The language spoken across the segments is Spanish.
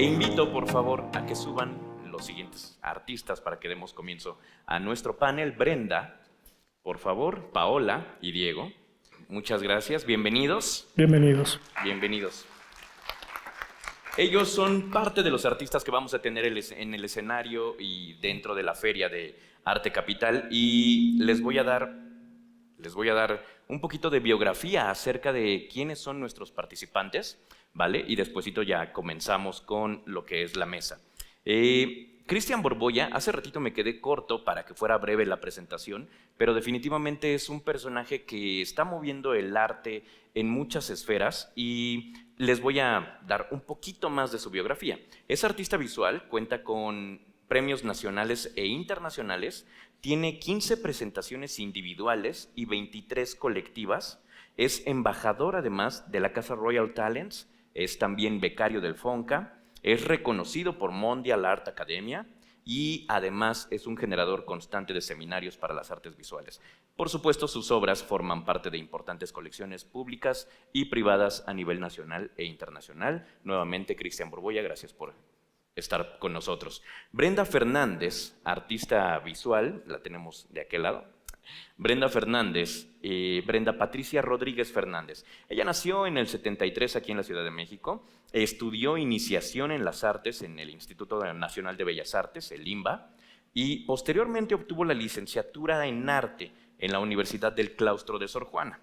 invito por favor a que suban los siguientes artistas para que demos comienzo a nuestro panel. Brenda, por favor, Paola y Diego. Muchas gracias, bienvenidos. Bienvenidos. Bienvenidos. Ellos son parte de los artistas que vamos a tener en el escenario y dentro de la Feria de Arte Capital, y les voy a dar un poquito de biografía acerca de quiénes son nuestros participantes, ¿vale? Y despuesito ya comenzamos con lo que es la mesa. Cristian Borbolla, hace ratito me quedé corto para que fuera breve la presentación, pero definitivamente es un personaje que está moviendo el arte en muchas esferas y les voy a dar un poquito más de su biografía. Es artista visual, cuenta con premios nacionales e internacionales, tiene 15 presentaciones individuales y 23 colectivas, es embajador además de la Casa Royal Talents, es también becario del FONCA, es reconocido por Mondial Art Academia y además es un generador constante de seminarios para las artes visuales. Por supuesto, sus obras forman parte de importantes colecciones públicas y privadas a nivel nacional e internacional. Nuevamente, Cristian Borbolla, gracias por estar con nosotros. Brenda Fernández, artista visual, la tenemos de aquel lado. Brenda Fernández, Brenda Patricia Rodríguez Fernández. Ella nació en el 73 aquí en la Ciudad de México, estudió iniciación en las artes en el Instituto Nacional de Bellas Artes, el INBA, y posteriormente obtuvo la licenciatura en arte en la Universidad del Claustro de Sor Juana.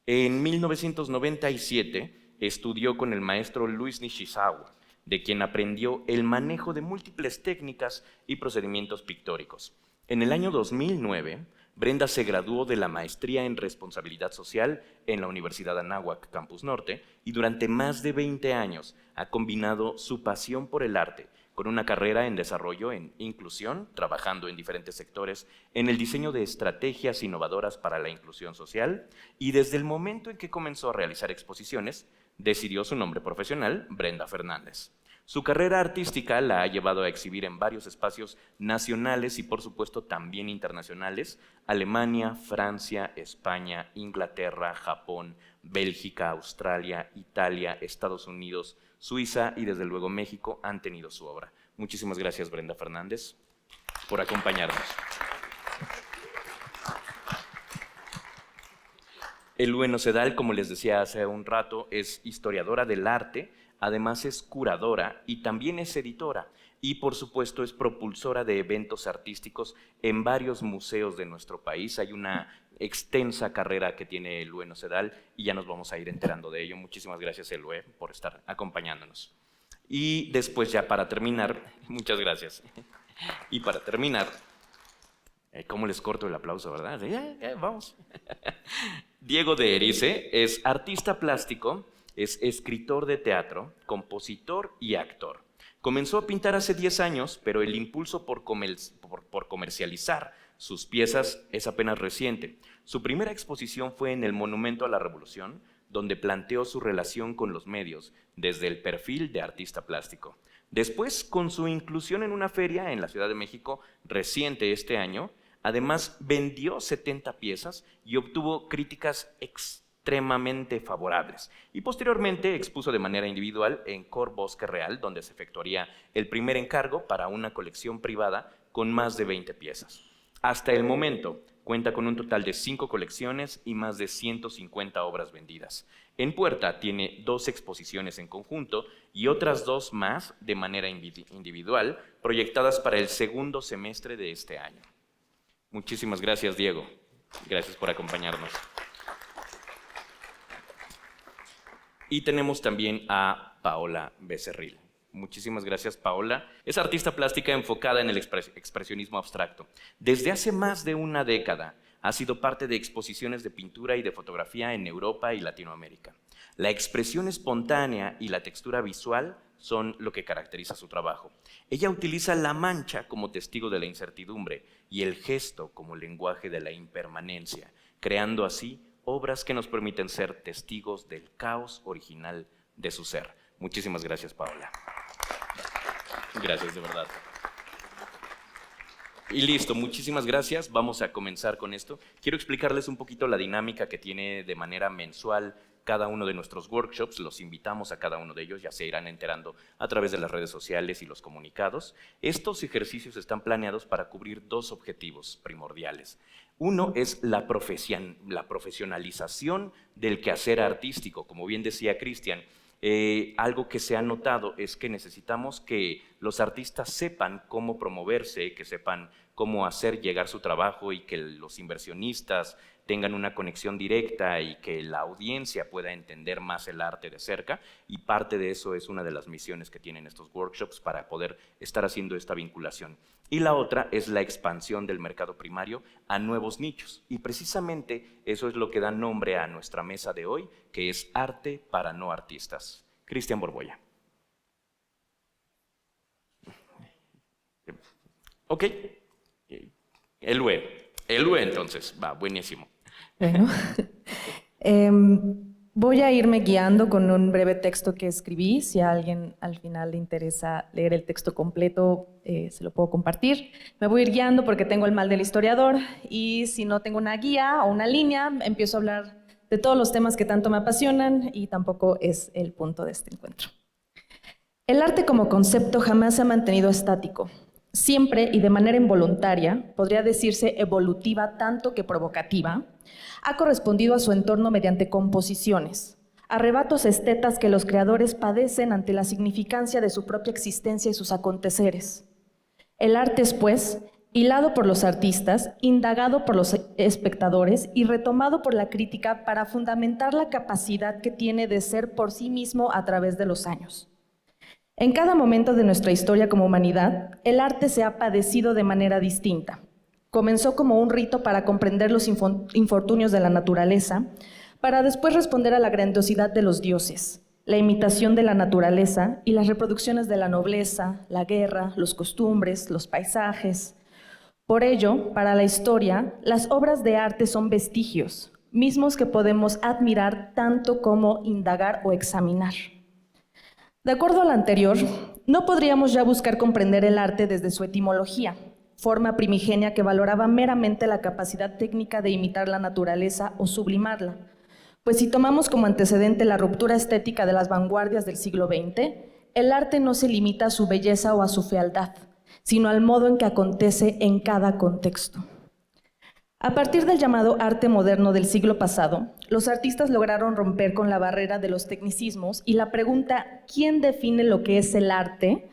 En 1997 estudió con el maestro Luis Nishizawa, de quien aprendió el manejo de múltiples técnicas y procedimientos pictóricos. En el año 2009, Brenda se graduó de la maestría en responsabilidad social en la Universidad Anáhuac, Campus Norte, y durante más de 20 años ha combinado su pasión por el arte con una carrera en desarrollo en inclusión, trabajando en diferentes sectores en el diseño de estrategias innovadoras para la inclusión social, y desde el momento en que comenzó a realizar exposiciones, decidió su nombre profesional, Brenda Fernández. Su carrera artística la ha llevado a exhibir en varios espacios nacionales y por supuesto también internacionales: Alemania, Francia, España, Inglaterra, Japón, Bélgica, Australia, Italia, Estados Unidos, Suiza y desde luego México han tenido su obra. Muchísimas gracias, Brenda Fernández, por acompañarnos. Elue Nocedal, como les decía hace un rato, es historiadora del arte, además es curadora y también es editora, y por supuesto es propulsora de eventos artísticos en varios museos de nuestro país. Hay una extensa carrera que tiene Elue Nocedal y ya nos vamos a ir enterando de ello. Muchísimas gracias, Elue, por estar acompañándonos. Y después, ya para terminar, muchas gracias. Y para terminar, ¿cómo les corto el aplauso, verdad? Vamos. Diego de Erice es artista plástico, es escritor de teatro, compositor y actor. Comenzó a pintar hace 10 años, pero el impulso por comercializar sus piezas es apenas reciente. Su primera exposición fue en el Monumento a la Revolución, donde planteó su relación con los medios desde el perfil de artista plástico. Después, con su inclusión en una feria en la Ciudad de México reciente este año, además vendió 70 piezas y obtuvo críticas extremadamente favorables. Y posteriormente expuso de manera individual en Cor Bosque Real, donde se efectuaría el primer encargo para una colección privada con más de 20 piezas. Hasta el momento cuenta con un total de 5 colecciones y más de 150 obras vendidas. En puerta tiene 2 exposiciones en conjunto y otras 2 más de manera individual, proyectadas para el segundo semestre de este año. Muchísimas gracias, Diego. Gracias por acompañarnos. Y tenemos también a Paola Becerril. Muchísimas gracias, Paola. Es artista plástica enfocada en el expresionismo abstracto. Desde hace más de una década ha sido parte de exposiciones de pintura y de fotografía en Europa y Latinoamérica. La expresión espontánea y la textura visual son lo que caracteriza su trabajo. Ella utiliza la mancha como testigo de la incertidumbre y el gesto como lenguaje de la impermanencia, creando así obras que nos permiten ser testigos del caos original de su ser. Muchísimas gracias, Paola. Gracias, de verdad. Y listo, muchísimas gracias. Vamos a comenzar con esto. Quiero explicarles un poquito la dinámica que tiene de manera mensual cada uno de nuestros workshops, los invitamos a cada uno de ellos, ya se irán enterando a través de las redes sociales y los comunicados. Estos ejercicios están planeados para cubrir dos objetivos primordiales. Uno es la profesionalización del quehacer artístico, como bien decía Cristian. Algo que se ha notado es que necesitamos que los artistas sepan cómo promoverse, que sepan cómo hacer llegar su trabajo y que los inversionistas tengan una conexión directa y que la audiencia pueda entender más el arte de cerca, y parte de eso es una de las misiones que tienen estos workshops para poder estar haciendo esta vinculación. Y la otra es la expansión del mercado primario a nuevos nichos, y precisamente eso es lo que da nombre a nuestra mesa de hoy, que es Arte para No Artistas. Cristian Borbolla. Ok, Elue entonces, va, buenísimo. Bueno, voy a irme guiando con un breve texto que escribí. Si a alguien al final le interesa leer el texto completo, se lo puedo compartir. Me voy a ir guiando porque tengo el mal del historiador, y si no tengo una guía o una línea, empiezo a hablar de todos los temas que tanto me apasionan, y tampoco es el punto de este encuentro. El arte como concepto jamás se ha mantenido estático. Siempre y de manera involuntaria, podría decirse evolutiva tanto que provocativa, ha correspondido a su entorno mediante composiciones, arrebatos estetas que los creadores padecen ante la significancia de su propia existencia y sus aconteceres. El arte es, pues, hilado por los artistas, indagado por los espectadores y retomado por la crítica para fundamentar la capacidad que tiene de ser por sí mismo a través de los años. En cada momento de nuestra historia como humanidad, el arte se ha padecido de manera distinta. Comenzó como un rito para comprender los infortunios de la naturaleza, para después responder a la grandiosidad de los dioses, la imitación de la naturaleza y las reproducciones de la nobleza, la guerra, los costumbres, los paisajes. Por ello, para la historia, las obras de arte son vestigios, mismos que podemos admirar tanto como indagar o examinar. De acuerdo a lo anterior, no podríamos ya buscar comprender el arte desde su etimología, forma primigenia que valoraba meramente la capacidad técnica de imitar la naturaleza o sublimarla, pues si tomamos como antecedente la ruptura estética de las vanguardias del siglo XX, el arte no se limita a su belleza o a su fealdad, sino al modo en que acontece en cada contexto. A partir del llamado arte moderno del siglo pasado, los artistas lograron romper con la barrera de los tecnicismos, y la pregunta ¿quién define lo que es el arte?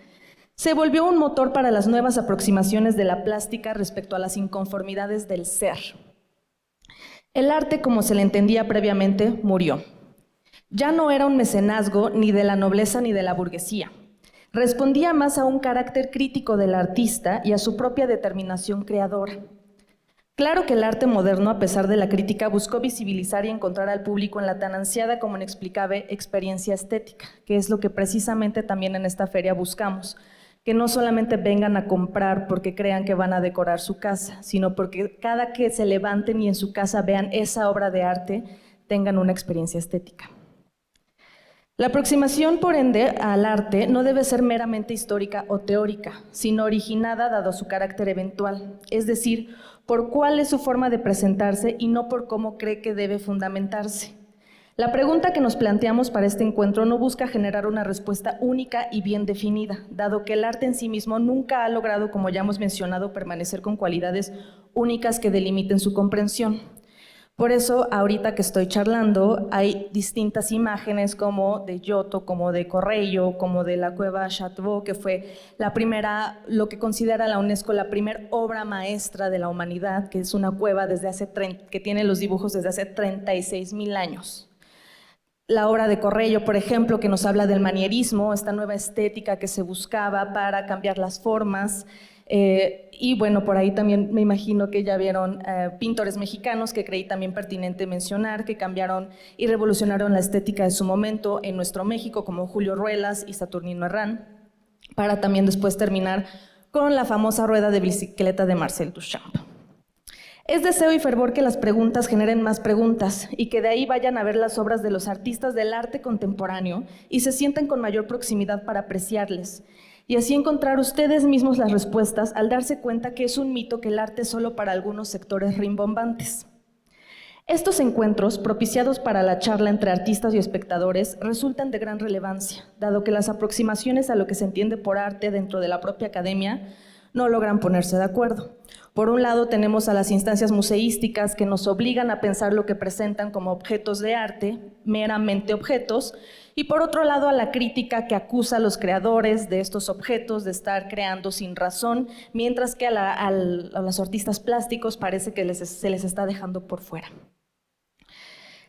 Se volvió un motor para las nuevas aproximaciones de la plástica respecto a las inconformidades del ser. El arte, como se le entendía previamente, murió. Ya no era un mecenazgo ni de la nobleza ni de la burguesía. Respondía más a un carácter crítico del artista y a su propia determinación creadora. Claro que el arte moderno, a pesar de la crítica, buscó visibilizar y encontrar al público en la tan ansiada como inexplicable experiencia estética, que es lo que precisamente también en esta feria buscamos, que no solamente vengan a comprar porque crean que van a decorar su casa, sino porque cada que se levanten y en su casa vean esa obra de arte, tengan una experiencia estética. La aproximación, por ende, al arte no debe ser meramente histórica o teórica, sino originada dado su carácter eventual, es decir, por cuál es su forma de presentarse y no por cómo cree que debe fundamentarse. La pregunta que nos planteamos para este encuentro no busca generar una respuesta única y bien definida, dado que el arte en sí mismo nunca ha logrado, como ya hemos mencionado, permanecer con cualidades únicas que delimiten su comprensión. Por eso, ahorita que estoy charlando, hay distintas imágenes como de Giotto, como de Correggio, como de la cueva Chateau, que fue la primera, lo que considera la UNESCO la primera obra maestra de la humanidad, que es una cueva que tiene los dibujos desde hace 36,000 años. La obra de Correggio, por ejemplo, que nos habla del manierismo, esta nueva estética que se buscaba para cambiar las formas. Y bueno, por ahí también me imagino que ya vieron pintores mexicanos que creí también pertinente mencionar, que cambiaron y revolucionaron la estética de su momento en nuestro México, como Julio Ruelas y Saturnino Herrán, para también después terminar con la famosa rueda de bicicleta de Marcel Duchamp. Es deseo y fervor que las preguntas generen más preguntas y que de ahí vayan a ver las obras de los artistas del arte contemporáneo y se sientan con mayor proximidad para apreciarles. Y así encontrar ustedes mismos las respuestas al darse cuenta que es un mito que el arte es solo para algunos sectores rimbombantes. Estos encuentros, propiciados para la charla entre artistas y espectadores, resultan de gran relevancia, dado que las aproximaciones a lo que se entiende por arte dentro de la propia academia no logran ponerse de acuerdo. Por un lado, tenemos a las instancias museísticas que nos obligan a pensar lo que presentan como objetos de arte, meramente objetos, y por otro lado, a la crítica que acusa a los creadores de estos objetos de estar creando sin razón, mientras que a los artistas plásticos parece que se les está dejando por fuera.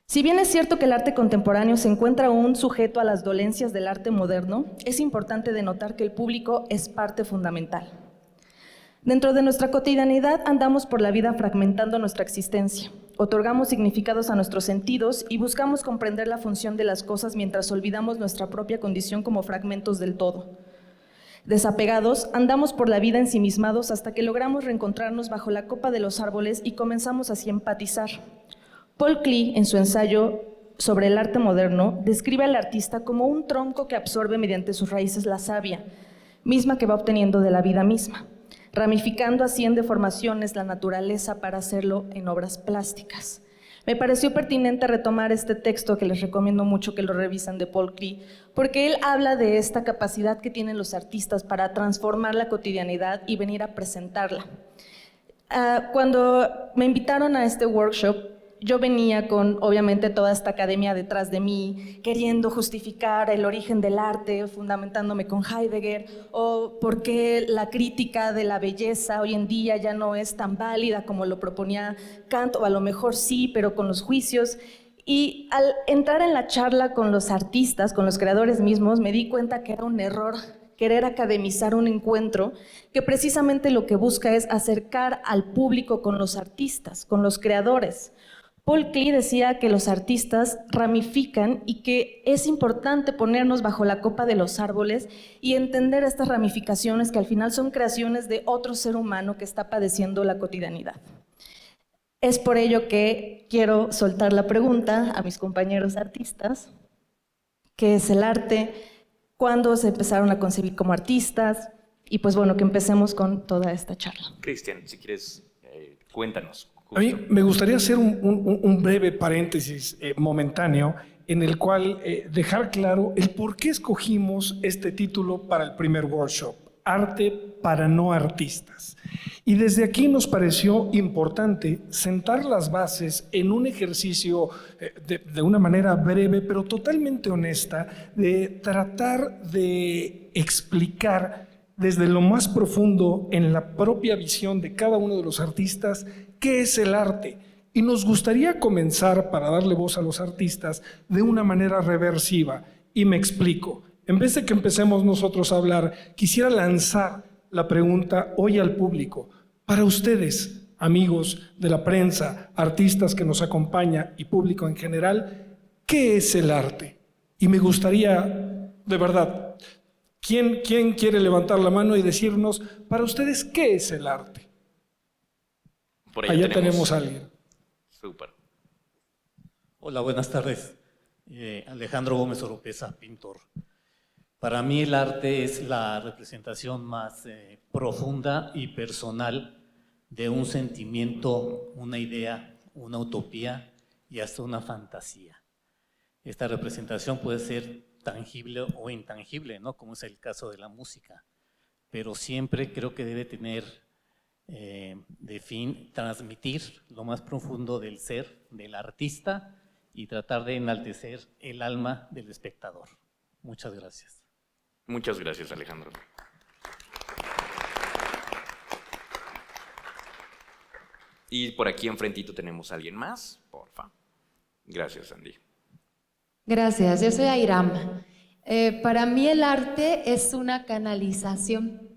Si bien es cierto que el arte contemporáneo se encuentra aún sujeto a las dolencias del arte moderno, es importante denotar que el público es parte fundamental. Dentro de nuestra cotidianidad andamos por la vida fragmentando nuestra existencia, otorgamos significados a nuestros sentidos y buscamos comprender la función de las cosas mientras olvidamos nuestra propia condición como fragmentos del todo. Desapegados, andamos por la vida ensimismados hasta que logramos reencontrarnos bajo la copa de los árboles y comenzamos así a empatizar. Paul Klee, en su ensayo sobre el arte moderno, describe al artista como un tronco que absorbe mediante sus raíces la savia, misma que va obteniendo de la vida misma, ramificando así en deformaciones la naturaleza para hacerlo en obras plásticas. Me pareció pertinente retomar este texto, que les recomiendo mucho que lo revisen, de Paul Klee, porque él habla de esta capacidad que tienen los artistas para transformar la cotidianidad y venir a presentarla. Cuando me invitaron a este workshop, yo venía con, obviamente, toda esta academia detrás de mí, queriendo justificar el origen del arte, fundamentándome con Heidegger, o por qué la crítica de la belleza hoy en día ya no es tan válida como lo proponía Kant, o a lo mejor sí, pero con los juicios. Y al entrar en la charla con los artistas, con los creadores mismos, me di cuenta que era un error querer academizar un encuentro que precisamente lo que busca es acercar al público con los artistas, con los creadores. Paul Klee decía que los artistas ramifican y que es importante ponernos bajo la copa de los árboles y entender estas ramificaciones que al final son creaciones de otro ser humano que está padeciendo la cotidianidad. Es por ello que quiero soltar la pregunta a mis compañeros artistas: ¿qué es el arte? ¿Cuándo se empezaron a concebir como artistas? Y pues bueno, que empecemos con toda esta charla. Cristian, si quieres, cuéntanos. A mí me gustaría hacer un breve paréntesis momentáneo en el cual dejar claro el por qué escogimos este título para el primer workshop, Arte para no artistas. Y desde aquí nos pareció importante sentar las bases en un ejercicio de una manera breve, pero totalmente honesta, de tratar de explicar desde lo más profundo en la propia visión de cada uno de los artistas qué es el arte. Y nos gustaría comenzar, para darle voz a los artistas, de una manera reversiva. Y me explico. En vez de que empecemos nosotros a hablar, quisiera lanzar la pregunta hoy al público. Para ustedes, amigos de la prensa, artistas que nos acompañan y público en general, ¿qué es el arte? Y me gustaría, de verdad, ¿quién quiere levantar la mano y decirnos, para ustedes, qué es el arte? Por allá tenemos a alguien. Súper. Hola, buenas tardes. Alejandro Gómez Oropesa, pintor. Para mí el arte es la representación más profunda y personal de un sentimiento, una idea, una utopía y hasta una fantasía. Esta representación puede ser tangible o intangible, ¿no? Como es el caso de la música, pero siempre creo que debe tener de fin transmitir lo más profundo del ser del artista y tratar de enaltecer el alma del espectador. Muchas gracias. Muchas gracias, Alejandro. Y por aquí enfrentito tenemos a alguien más, porfa. Gracias, Andy. Gracias, yo soy Airam. Para mí el arte es una canalización.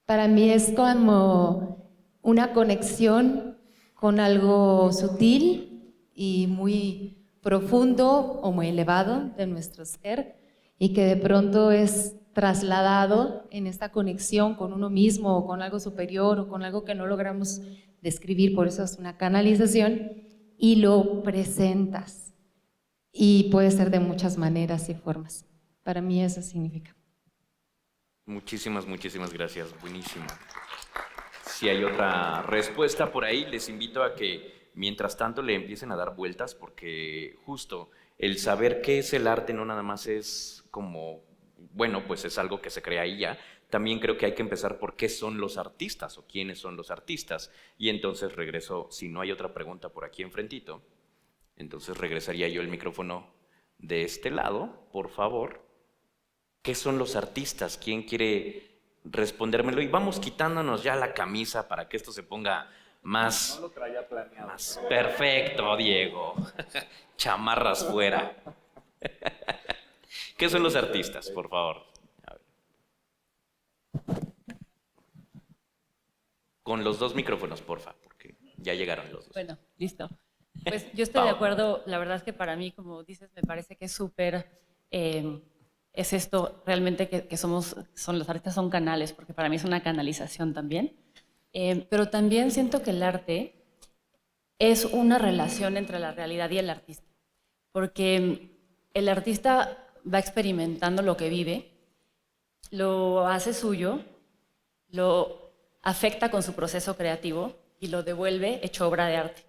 Para mí es como una conexión con algo sutil y muy profundo o muy elevado de nuestro ser, y que de pronto es trasladado en esta conexión con uno mismo o con algo superior o con algo que no logramos describir, por eso es una canalización, y lo presentas. Y puede ser de muchas maneras y formas. Para mí eso significa. Muchísimas gracias. Buenísimo. si hay otra respuesta por ahí, les invito a que mientras tanto le empiecen a dar vueltas, porque justo el saber qué es el arte no nada más es como, bueno, pues es algo que se crea y ya. También creo que hay que empezar por qué son los artistas o quiénes son los artistas. Y entonces regreso, si no hay otra pregunta por aquí enfrentito, entonces regresaría yo el micrófono de este lado, por favor. ¿Qué son los artistas? ¿Quién quiere respondérmelo? Y vamos quitándonos ya la camisa para que esto se ponga más... No lo traía planeado. Más perfecto, Diego. Chamarras fuera. ¿Qué son los artistas, por favor? A ver. Con los dos micrófonos, porfa, porque ya llegaron los dos. Bueno, listo. Pues yo estoy de acuerdo. La verdad es que para mí, como dices, me parece que es súper... es esto realmente que los artistas son canales, porque para mí es una canalización también. Pero también siento que el arte es una relación entre la realidad y el artista, porque el artista va experimentando lo que vive, lo hace suyo, lo afecta con su proceso creativo y lo devuelve hecho obra de arte.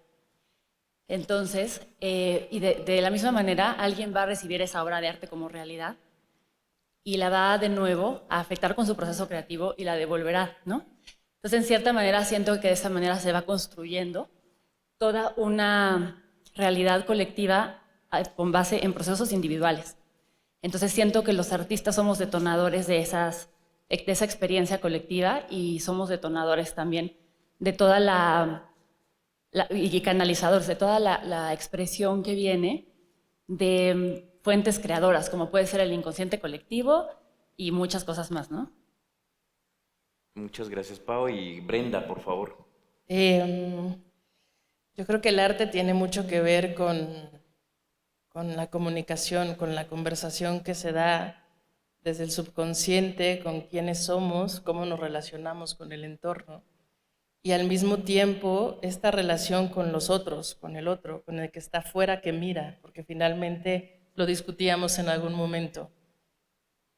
Entonces, y de la misma manera, alguien va a recibir esa obra de arte como realidad y la va de nuevo a afectar con su proceso creativo y la devolverá, ¿no? Entonces, en cierta manera, siento que de esa manera se va construyendo toda una realidad colectiva con base en procesos individuales. Entonces, siento que los artistas somos detonadores de esa experiencia colectiva y somos detonadores también de toda y canalizadores de toda la expresión que viene de fuentes creadoras, como puede ser el inconsciente colectivo y muchas cosas más, ¿no? Muchas gracias, Pau. Y Brenda, por favor. Yo creo que el arte tiene mucho que ver con la comunicación, con la conversación que se da desde el subconsciente, con quiénes somos, cómo nos relacionamos con el entorno. Y al mismo tiempo, esta relación con los otros, con el otro, con el que está afuera que mira, porque finalmente lo discutíamos en algún momento.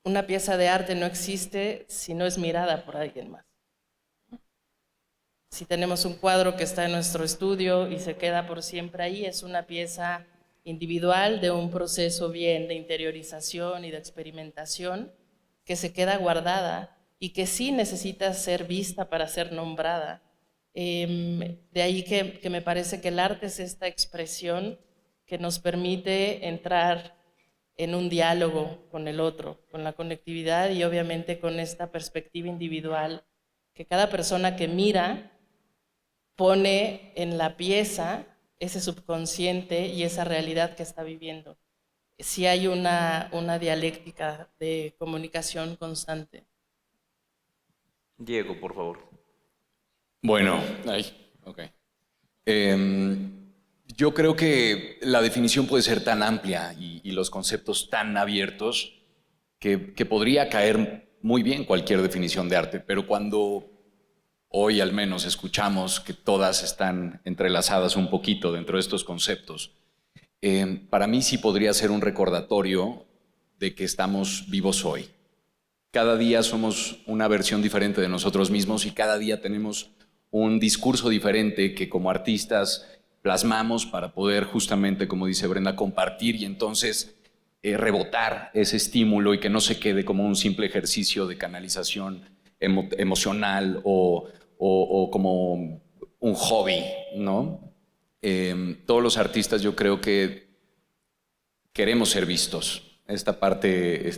Una pieza de arte no existe si no es mirada por alguien más. Si tenemos un cuadro que está en nuestro estudio y se queda por siempre ahí, es una pieza individual de un proceso bien de interiorización y de experimentación que se queda guardada y que sí necesita ser vista para ser nombrada. De ahí que me parece que el arte es esta expresión que nos permite entrar en un diálogo con el otro, con la conectividad y obviamente con esta perspectiva individual que cada persona que mira pone en la pieza ese subconsciente y esa realidad que está viviendo. Sí hay una dialéctica de comunicación constante. Diego, por favor. Bueno, yo creo que la definición puede ser tan amplia y los conceptos tan abiertos que podría caer muy bien cualquier definición de arte, pero cuando hoy al menos escuchamos que todas están entrelazadas un poquito dentro de estos conceptos, para mí sí podría ser un recordatorio de que estamos vivos hoy. Cada día somos una versión diferente de nosotros mismos y cada día tenemos un discurso diferente que como artistas plasmamos para poder justamente, como dice Brenda, compartir y entonces rebotar ese estímulo y que no se quede como un simple ejercicio de canalización emocional o como un hobby, ¿no? Todos los artistas yo creo que queremos ser vistos. Esta parte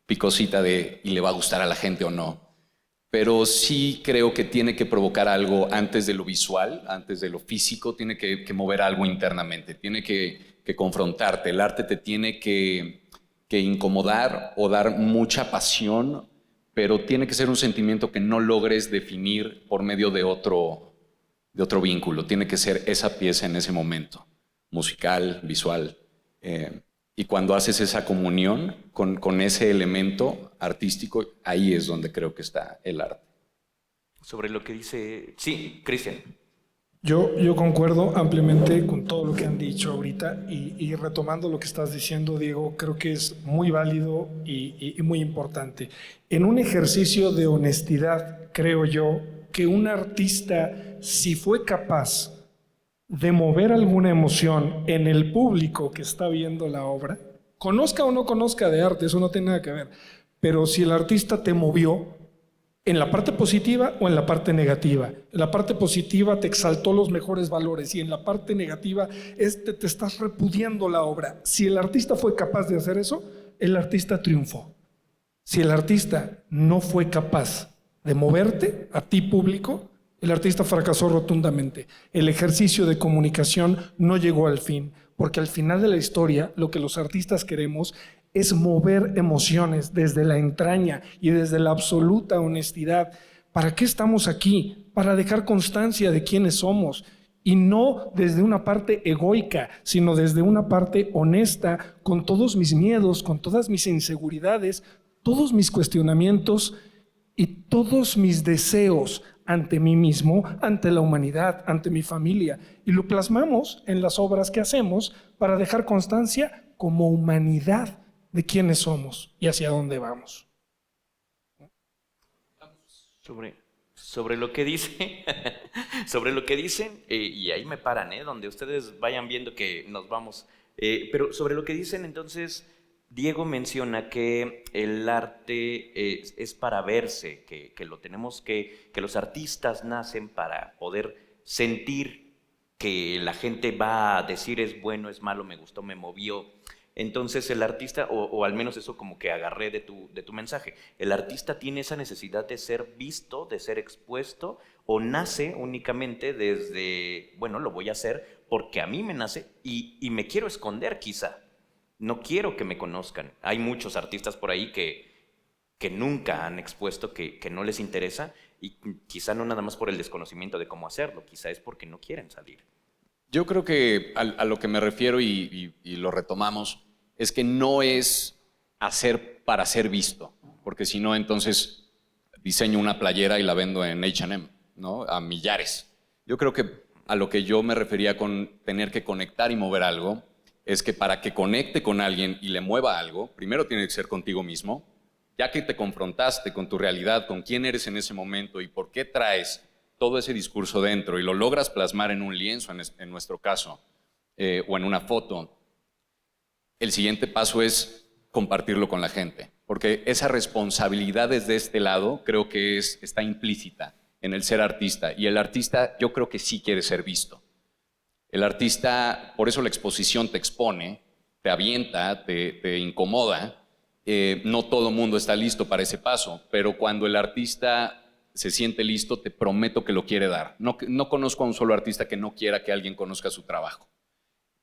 picosita de y le va a gustar a la gente o no. Pero sí creo que tiene que provocar algo antes de lo visual, antes de lo físico, tiene que mover algo internamente, tiene que confrontarte. El arte te tiene que incomodar o dar mucha pasión, pero tiene que ser un sentimiento que no logres definir por medio de otro vínculo. Tiene que ser esa pieza en ese momento, musical, visual. Y cuando haces esa comunión con ese elemento artístico, ahí es donde creo que está el arte. Sobre lo que dice... Sí, Cristian. Yo concuerdo ampliamente con todo lo que han dicho ahorita y retomando lo que estás diciendo, Diego, creo que es muy válido y muy importante. En un ejercicio de honestidad, creo yo, que un artista, si fue capaz de mover alguna emoción en el público que está viendo la obra, conozca o no conozca de arte, eso no tiene nada que ver, pero si el artista te movió en la parte positiva o en la parte negativa. En la parte positiva te exaltó los mejores valores y en la parte negativa te estás repudiando la obra. Si el artista fue capaz de hacer eso, el artista triunfó. Si el artista no fue capaz de moverte a ti público, el artista fracasó rotundamente. El ejercicio de comunicación no llegó al fin, porque al final de la historia lo que los artistas queremos es mover emociones desde la entraña y desde la absoluta honestidad. ¿Para qué estamos aquí? Para dejar constancia de quiénes somos, y no desde una parte egoica, sino desde una parte honesta, con todos mis miedos, con todas mis inseguridades, todos mis cuestionamientos y todos mis deseos ante mí mismo, ante la humanidad, ante mi familia. Y lo plasmamos en las obras que hacemos para dejar constancia como humanidad de quiénes somos y hacia dónde vamos. Sobre lo que dice, sobre lo que dicen, y ahí me paran, donde ustedes vayan viendo que nos vamos, pero sobre lo que dicen, entonces, Diego menciona que el arte es para verse, que lo tenemos que los artistas nacen para poder sentir que la gente va a decir es bueno, es malo, me gustó, me movió. Entonces el artista, o al menos eso como que agarré de tu mensaje, el artista tiene esa necesidad de ser visto, de ser expuesto, o nace únicamente desde, bueno, lo voy a hacer porque a mí me nace y me quiero esconder quizá, no quiero que me conozcan. Hay muchos artistas por ahí que nunca han expuesto, que no les interesa, y quizá no nada más por el desconocimiento de cómo hacerlo, quizá es porque no quieren salir. Yo creo que a lo que me refiero y lo retomamos es que no es hacer para ser visto, porque si no, entonces diseño una playera y la vendo en H&M, ¿no? A millares. Yo creo que a lo que yo me refería con tener que conectar y mover algo es que para que conecte con alguien y le mueva algo, primero tiene que ser contigo mismo, ya que te confrontaste con tu realidad, con quién eres en ese momento y por qué traes todo ese discurso dentro y lo logras plasmar en un lienzo, en nuestro caso, o en una foto, el siguiente paso es compartirlo con la gente, porque esa responsabilidad desde este lado creo que está implícita en el ser artista, y el artista yo creo que sí quiere ser visto. El artista, por eso la exposición te expone, te avienta, te incomoda. No todo mundo está listo para ese paso, pero cuando el artista se siente listo, te prometo que lo quiere dar. No conozco a un solo artista que no quiera que alguien conozca su trabajo.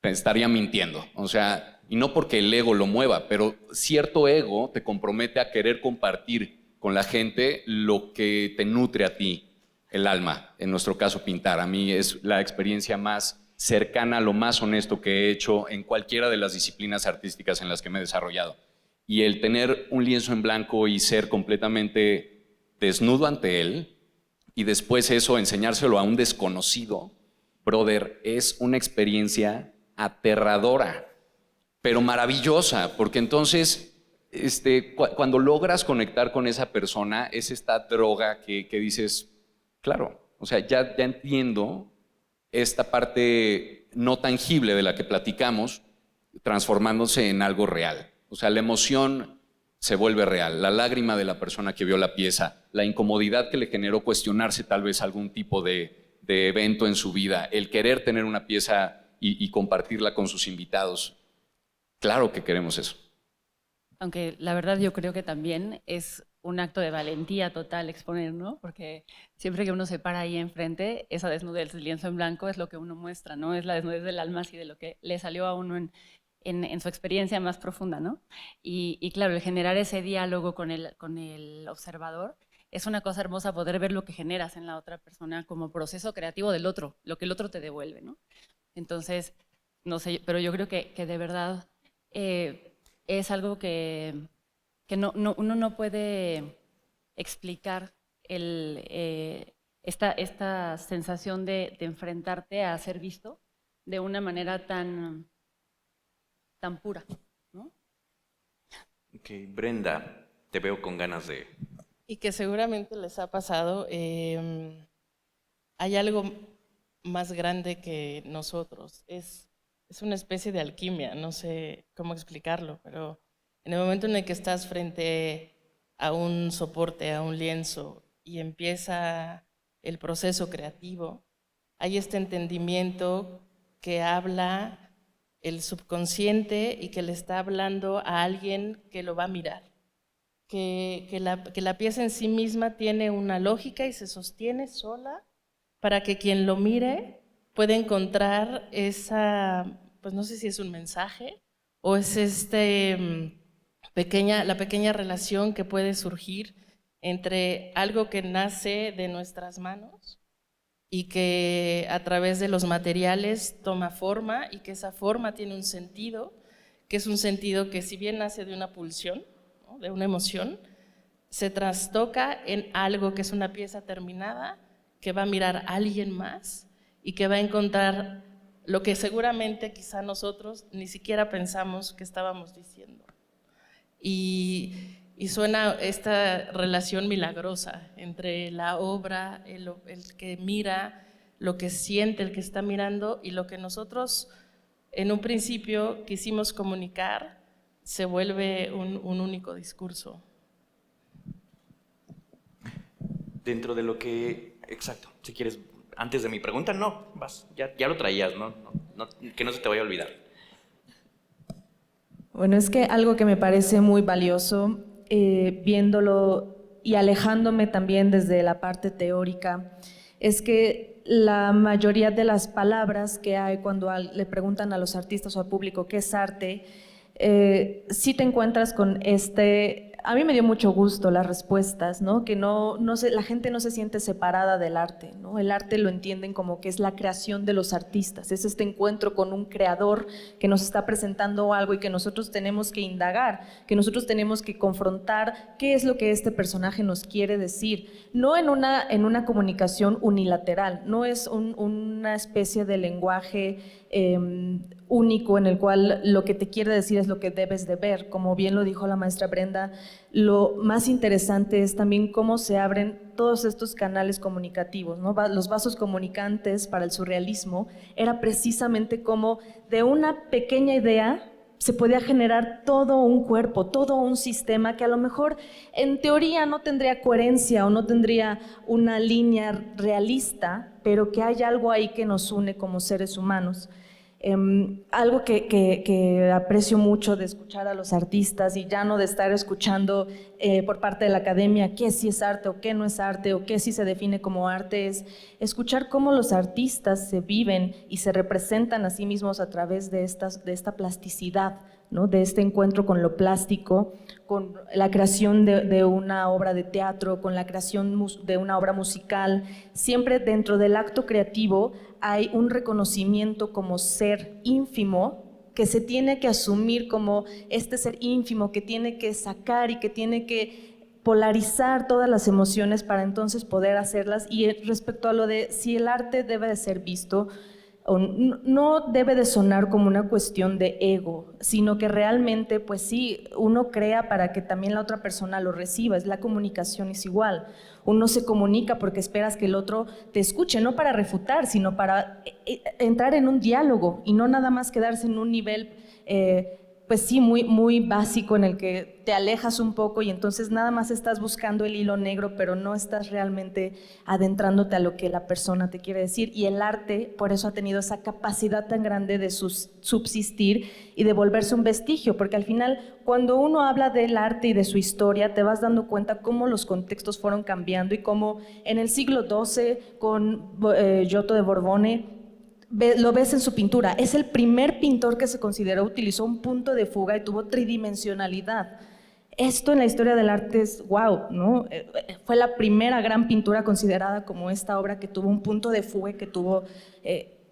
Estaría mintiendo. O sea, y no porque el ego lo mueva, pero cierto ego te compromete a querer compartir con la gente lo que te nutre a ti, el alma. En nuestro caso, pintar. A mí es la experiencia más cercana a lo más honesto que he hecho en cualquiera de las disciplinas artísticas en las que me he desarrollado. Y el tener un lienzo en blanco y ser completamente desnudo ante él, y después eso enseñárselo a un desconocido, brother, es una experiencia aterradora, pero maravillosa, porque entonces cuando logras conectar con esa persona, es esta droga que dices, claro, o sea, ya entiendo esta parte no tangible de la que platicamos, transformándose en algo real. O sea, la emoción se vuelve real, la lágrima de la persona que vio la pieza, la incomodidad que le generó cuestionarse tal vez algún tipo de evento en su vida, el querer tener una pieza y compartirla con sus invitados. Claro que queremos eso. Aunque la verdad yo creo que también es un acto de valentía total exponer, ¿no? Porque siempre que uno se para ahí enfrente, esa desnudez del lienzo en blanco es lo que uno muestra, ¿no? Es la desnudez del alma, así de lo que le salió a uno en su experiencia más profunda, ¿no? Y claro, el generar ese diálogo con el observador es una cosa hermosa, poder ver lo que generas en la otra persona como proceso creativo del otro, lo que el otro te devuelve, ¿no? Entonces, no sé, pero yo creo que de verdad es algo que uno no puede explicar esta sensación de enfrentarte a ser visto de una manera tan pura, ¿no? Ok, Brenda, te veo con ganas de y que seguramente les ha pasado, hay algo más grande que nosotros. Es una especie de alquimia, no sé cómo explicarlo, pero en el momento en el que estás frente a un soporte, a un lienzo, y empieza el proceso creativo, hay este entendimiento que habla el subconsciente y que le está hablando a alguien que lo va a mirar. Que la pieza en sí misma tiene una lógica y se sostiene sola para que quien lo mire pueda encontrar esa, pues no sé si es un mensaje o es la pequeña relación que puede surgir entre algo que nace de nuestras manos y que a través de los materiales toma forma y que esa forma tiene un sentido, que es un sentido que si bien nace de una pulsión, ¿no?, de una emoción, se trastoca en algo que es una pieza terminada, que va a mirar a alguien más y que va a encontrar lo que seguramente quizá nosotros ni siquiera pensamos que estábamos diciendo. Y suena esta relación milagrosa entre la obra, el que mira, lo que siente el que está mirando y lo que nosotros en un principio quisimos comunicar se vuelve un único discurso. Dentro de lo que... Exacto, si quieres, antes de mi pregunta, no, vas, ya lo traías, no, que no se te vaya a olvidar. Bueno, es que algo que me parece muy valioso, viéndolo y alejándome también desde la parte teórica, es que la mayoría de las palabras que hay cuando le preguntan a los artistas o al público qué es arte, sí te encuentras con a mí me dio mucho gusto las respuestas, ¿no? Que la gente no se siente separada del arte, ¿no? El arte lo entienden como que es la creación de los artistas, es este encuentro con un creador que nos está presentando algo y que nosotros tenemos que indagar, que nosotros tenemos que confrontar qué es lo que este personaje nos quiere decir, no en una comunicación unilateral, no es una especie de lenguaje único en el cual lo que te quiere decir es lo que debes de ver. Como bien lo dijo la maestra Brenda, lo más interesante es también cómo se abren todos estos canales comunicativos, ¿no? Los vasos comunicantes para el surrealismo era precisamente cómo de una pequeña idea se podía generar todo un cuerpo, todo un sistema que a lo mejor en teoría no tendría coherencia o no tendría una línea realista, pero que hay algo ahí que nos une como seres humanos. Algo que aprecio mucho de escuchar a los artistas y ya no de estar escuchando por parte de la academia qué sí es arte o qué no es arte o qué sí se define como arte, es escuchar cómo los artistas se viven y se representan a sí mismos a través de esta plasticidad, ¿no? De este encuentro con lo plástico, con la creación de una obra de teatro, con la creación de una obra musical. Siempre dentro del acto creativo hay un reconocimiento como ser ínfimo que se tiene que asumir como este ser ínfimo que tiene que sacar y que tiene que polarizar todas las emociones para entonces poder hacerlas. Y respecto a lo de si el arte debe de ser visto, no debe de sonar como una cuestión de ego, sino que realmente, pues sí, uno crea para que también la otra persona lo reciba, la comunicación es igual. Uno se comunica porque esperas que el otro te escuche, no para refutar, sino para entrar en un diálogo y no nada más quedarse en un nivel pues sí, muy, muy básico en el que te alejas un poco y entonces nada más estás buscando el hilo negro, pero no estás realmente adentrándote a lo que la persona te quiere decir. Y el arte, por eso ha tenido esa capacidad tan grande de subsistir y de volverse un vestigio, porque al final, cuando uno habla del arte y de su historia, te vas dando cuenta cómo los contextos fueron cambiando y cómo en el siglo XII, con Giotto de Borbone, lo ves en su pintura, es el primer pintor que se consideró utilizó un punto de fuga y tuvo tridimensionalidad. Esto en la historia del arte es wow, ¿no? Fue la primera gran pintura considerada como esta obra que tuvo un punto de fuga, que tuvo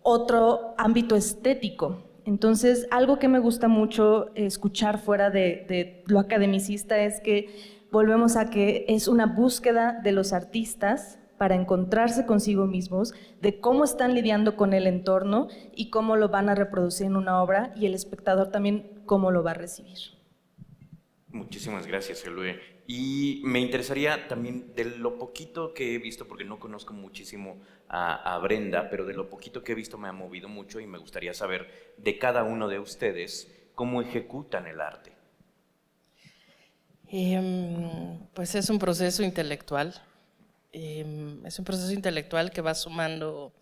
otro ámbito estético. Entonces, algo que me gusta mucho escuchar fuera de lo academicista es que volvemos a que es una búsqueda de los artistas para encontrarse consigo mismos, de cómo están lidiando con el entorno y cómo lo van a reproducir en una obra y el espectador también cómo lo va a recibir. Muchísimas gracias, Eloy. Y me interesaría también de lo poquito que he visto, porque no conozco muchísimo a Brenda, pero de lo poquito que he visto me ha movido mucho y me gustaría saber de cada uno de ustedes cómo ejecutan el arte. Pues es un proceso intelectual. Es un proceso intelectual que va sumando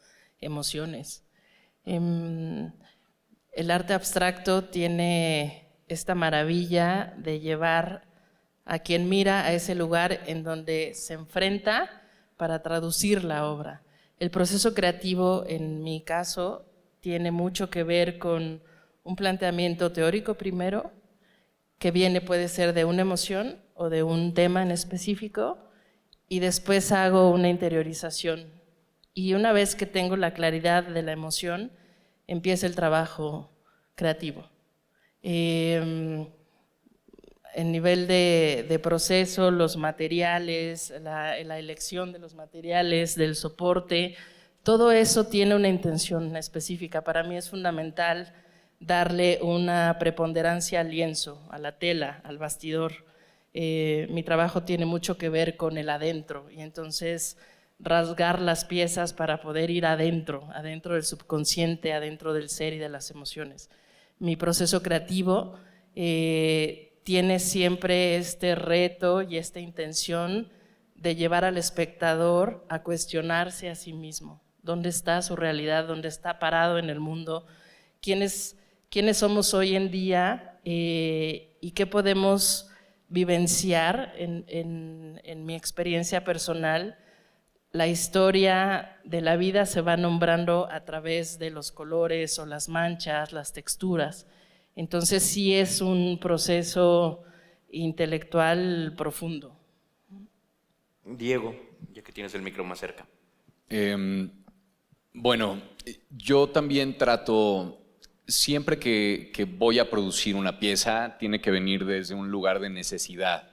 emociones. El arte abstracto tiene esta maravilla de llevar a quien mira a ese lugar en donde se enfrenta para traducir la obra. El proceso creativo, en mi caso, tiene mucho que ver con un planteamiento teórico primero, que puede ser de una emoción o de un tema en específico, y después hago una interiorización. Y una vez que tengo la claridad de la emoción, empieza el trabajo creativo. En nivel de proceso, los materiales, la elección de los materiales, del soporte, todo eso tiene una intención específica. Para mí es fundamental darle una preponderancia al lienzo, a la tela, al bastidor. Mi trabajo tiene mucho que ver con el adentro, y entonces rasgar las piezas para poder ir adentro del subconsciente, adentro del ser y de las emociones. Mi proceso creativo tiene siempre este reto y esta intención de llevar al espectador a cuestionarse a sí mismo. ¿Dónde está su realidad? ¿Dónde está parado en el mundo? ¿Quiénes somos hoy en día? ¿Y qué podemos vivenciar en mi experiencia personal? La historia de la vida se va nombrando a través de los colores o las manchas, las texturas. Entonces sí es un proceso intelectual profundo. Diego, ya que tienes el micro más cerca. Bueno, yo también trato, siempre que voy a producir una pieza, tiene que venir desde un lugar de necesidad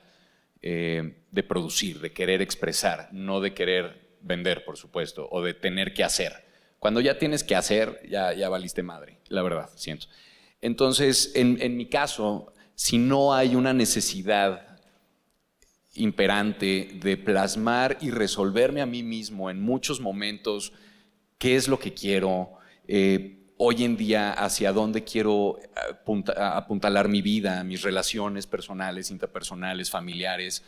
de producir, de querer expresar, no de querer vender, por supuesto, o de tener que hacer. Cuando ya tienes que hacer, ya valiste madre, la verdad, siento. Entonces, en mi caso, si no hay una necesidad imperante de plasmar y resolverme a mí mismo en muchos momentos qué es lo que quiero, hoy en día hacia dónde quiero apuntalar mi vida, mis relaciones personales, interpersonales, familiares,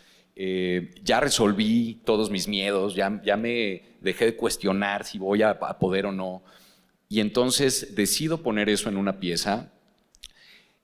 ya resolví todos mis miedos, ya me dejé de cuestionar si voy a poder o no, y entonces decido poner eso en una pieza.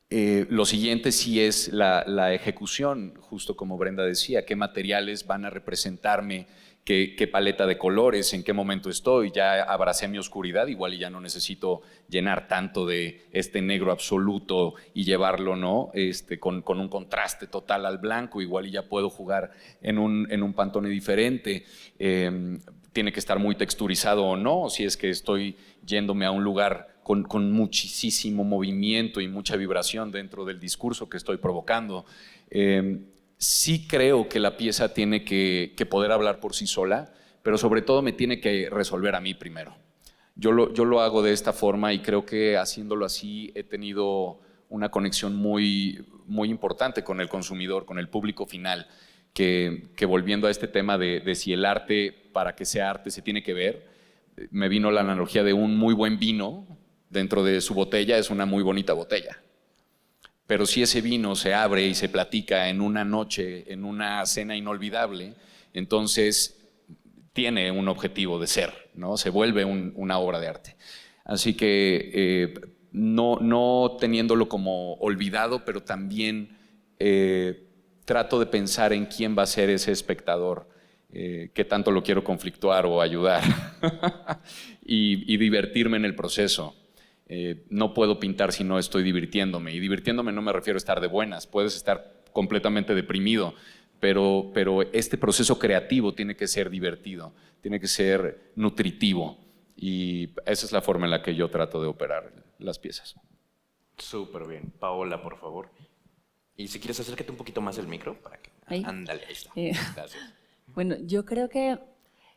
Lo siguiente sí es la ejecución, justo como Brenda decía, qué materiales van a representarme, qué paleta de colores, en qué momento estoy, ya abracé mi oscuridad, igual y ya no necesito llenar tanto de este negro absoluto y llevarlo, ¿no? Con un contraste total al blanco, igual y ya puedo jugar en un Pantone diferente. Tiene que estar muy texturizado o no, si es que estoy yéndome a un lugar con muchísimo movimiento y mucha vibración dentro del discurso que estoy provocando. Sí creo que la pieza tiene que poder hablar por sí sola, pero sobre todo me tiene que resolver a mí primero. Yo lo hago de esta forma y creo que haciéndolo así he tenido una conexión muy, muy importante con el consumidor, con el público final, que volviendo a este tema de si el arte, para que sea arte, se tiene que ver, me vino la analogía de un muy buen vino. Dentro de su botella es una muy bonita botella. Pero si ese vino se abre y se platica en una noche, en una cena inolvidable, entonces tiene un objetivo de ser, ¿no? Se vuelve una obra de arte. Así que no teniéndolo como olvidado, pero también trato de pensar en quién va a ser ese espectador, qué tanto lo quiero conflictuar o ayudar y divertirme en el proceso. No puedo pintar si no estoy divirtiéndome, y divirtiéndome no me refiero a estar de buenas, puedes estar completamente deprimido, pero este proceso creativo tiene que ser divertido, tiene que ser nutritivo, y esa es la forma en la que yo trato de operar las piezas. Súper bien. Paola, por favor. Y si quieres, acércate un poquito más el micro para que... Ahí. Ándale, ahí está. Gracias. Bueno, yo creo que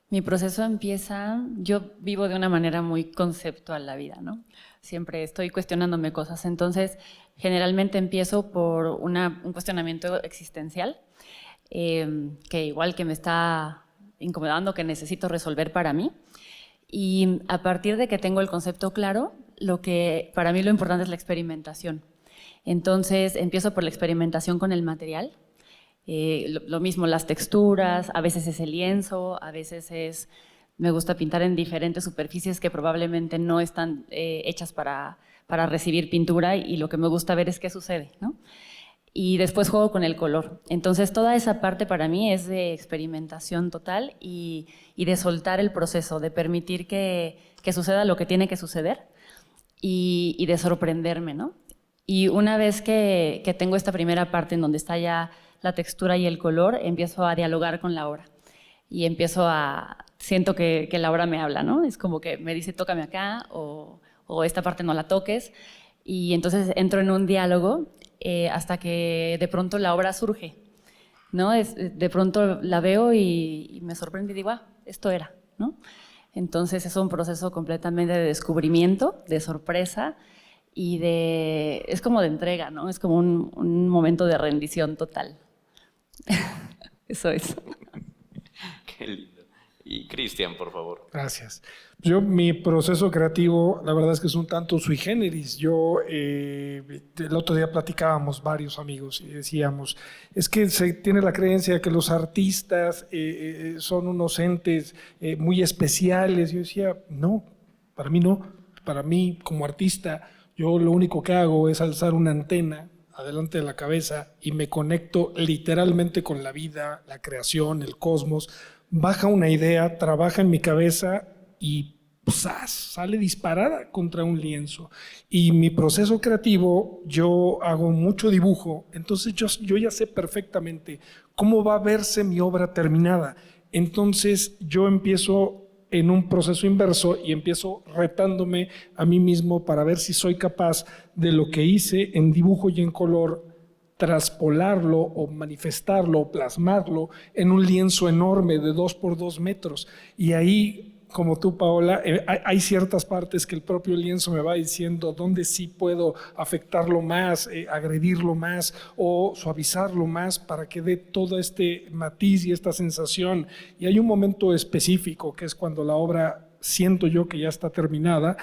mi proceso empieza, yo vivo de una manera muy conceptual la vida, ¿no? Siempre estoy cuestionándome cosas, entonces generalmente empiezo por un cuestionamiento existencial que igual que me está incomodando, que necesito resolver para mí. Y a partir de que tengo el concepto claro, para mí lo importante es la experimentación. Entonces empiezo por la experimentación con el material. Lo mismo, las texturas, a veces es el lienzo, a veces me gusta pintar en diferentes superficies que probablemente no están hechas para recibir pintura, y lo que me gusta ver es qué sucede, ¿no? Y después juego con el color. Entonces toda esa parte para mí es de experimentación total y de soltar el proceso, de permitir que suceda lo que tiene que suceder y de sorprenderme, ¿no? Y una vez que tengo esta primera parte en donde está ya la textura y el color, empiezo a dialogar con la obra y siento que la obra me habla, ¿no? Es como que me dice, tócame acá, o esta parte no la toques, y entonces entro en un diálogo hasta que de pronto la obra surge, ¿no? De pronto la veo y me sorprende y digo, esto era, ¿no? Entonces es un proceso completamente de descubrimiento, de sorpresa, y es como de entrega, ¿no? Es como un momento de rendición total. Eso es. Qué lindo. Y Cristian, por favor. Gracias. Mi proceso creativo, la verdad es que es un tanto sui generis. El otro día platicábamos varios amigos y decíamos, es que se tiene la creencia que los artistas son unos entes muy especiales. Yo decía, no, para mí no. Para mí, como artista, yo lo único que hago es alzar una antena adelante de la cabeza y me conecto literalmente con la vida, la creación, el cosmos. Baja una idea, trabaja en mi cabeza y ¡zas!, sale disparada contra un lienzo. Y mi proceso creativo, yo hago mucho dibujo, entonces yo ya sé perfectamente cómo va a verse mi obra terminada. Entonces yo empiezo en un proceso inverso y empiezo retándome a mí mismo para ver si soy capaz de lo que hice en dibujo y en color, traspolarlo o manifestarlo o plasmarlo en un lienzo enorme de 2 por 2 metros. Y ahí, como tú, Paola, hay ciertas partes que el propio lienzo me va diciendo dónde sí puedo afectarlo más, agredirlo más o suavizarlo más para que dé todo este matiz y esta sensación. Y hay un momento específico que es cuando la obra siento yo que ya está terminada.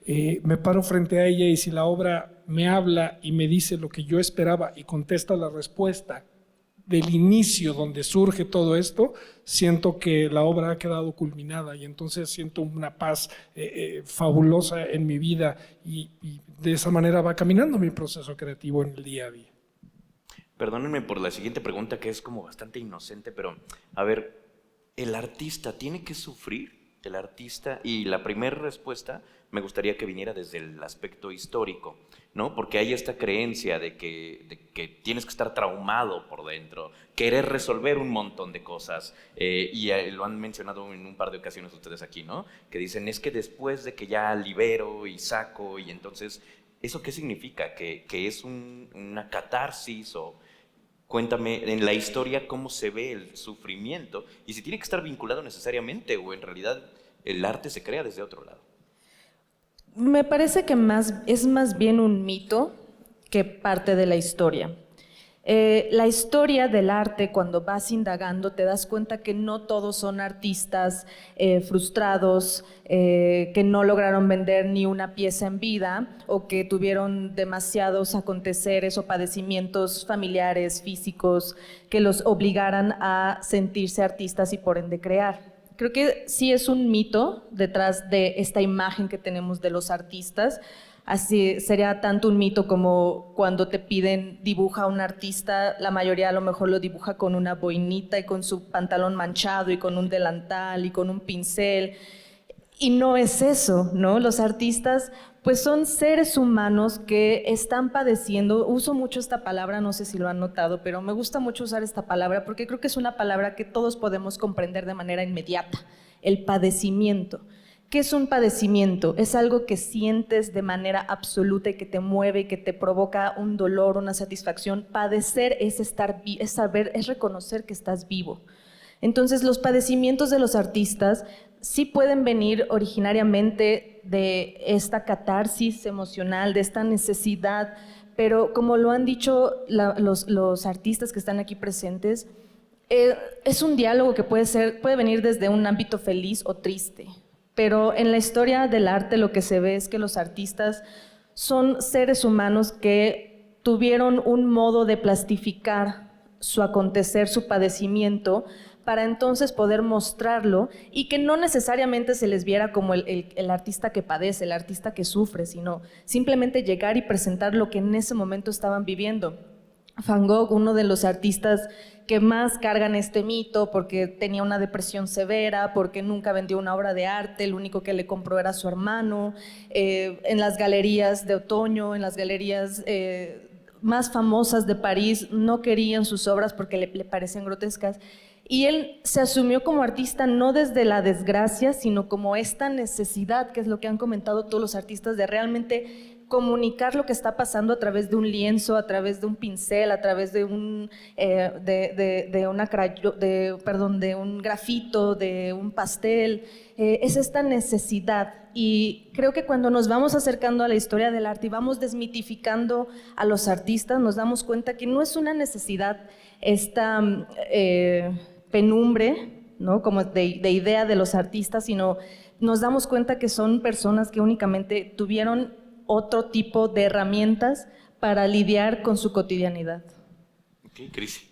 Me paro frente a ella y si la obra me habla y me dice lo que yo esperaba y contesta la respuesta del inicio donde surge todo esto, siento que la obra ha quedado culminada y entonces siento una paz fabulosa en mi vida y de esa manera va caminando mi proceso creativo en el día a día. Perdónenme por la siguiente pregunta que es como bastante inocente, pero a ver, ¿el artista tiene que sufrir? El artista, y la primera respuesta me gustaría que viniera desde el aspecto histórico, ¿no? Porque hay esta creencia de que tienes que estar traumado por dentro, querer resolver un montón de cosas, y lo han mencionado en un par de ocasiones ustedes aquí, ¿no? Que dicen, es que después de que ya libero y saco, y entonces, ¿eso qué significa? ¿Que es una catarsis o...? Cuéntame en la historia cómo se ve el sufrimiento y si tiene que estar vinculado necesariamente o en realidad el arte se crea desde otro lado. Me parece que es más bien un mito que parte de la historia. La historia del arte, cuando vas indagando, te das cuenta que no todos son artistas frustrados, que no lograron vender ni una pieza en vida o que tuvieron demasiados aconteceres o padecimientos familiares, físicos, que los obligaran a sentirse artistas y por ende crear. Creo que sí es un mito detrás de esta imagen que tenemos de los artistas. Así sería tanto un mito como cuando te piden dibuja a un artista, la mayoría a lo mejor lo dibuja con una boinita y con su pantalón manchado y con un delantal y con un pincel. Y no es eso, ¿no? Los artistas pues son seres humanos que están padeciendo. Uso mucho esta palabra, no sé si lo han notado, pero me gusta mucho usar esta palabra porque creo que es una palabra que todos podemos comprender de manera inmediata, el padecimiento. ¿Qué es un padecimiento? Es algo que sientes de manera absoluta y que te mueve y que te provoca un dolor, una satisfacción. Padecer es es reconocer que estás vivo. Entonces, los padecimientos de los artistas sí pueden venir originariamente de esta catarsis emocional, de esta necesidad, pero como lo han dicho los artistas que están aquí presentes, Es un diálogo que puede venir desde un ámbito feliz o triste, pero en la historia del arte lo que se ve es que los artistas son seres humanos que tuvieron un modo de plastificar su acontecer, su padecimiento, para entonces poder mostrarlo y que no necesariamente se les viera como el artista que padece, el artista que sufre, sino simplemente llegar y presentar lo que en ese momento estaban viviendo. Van Gogh, uno de los artistas que más cargan este mito porque tenía una depresión severa, porque nunca vendió una obra de arte, el único que le compró era su hermano. En las galerías de otoño, en las galerías más famosas de París, no querían sus obras porque le parecían grotescas. Y él se asumió como artista no desde la desgracia, sino como esta necesidad, que es lo que han comentado todos los artistas, de realmente comunicar lo que está pasando a través de un lienzo, a través de un pincel, a través de un grafito, de un pastel. Es esta necesidad. Y creo que cuando nos vamos acercando a la historia del arte y vamos desmitificando a los artistas, nos damos cuenta que no es una necesidad esta penumbre, ¿no? Como de idea de los artistas, sino nos damos cuenta que son personas que únicamente tuvieron otro tipo de herramientas para lidiar con su cotidianidad. Ok, Cris.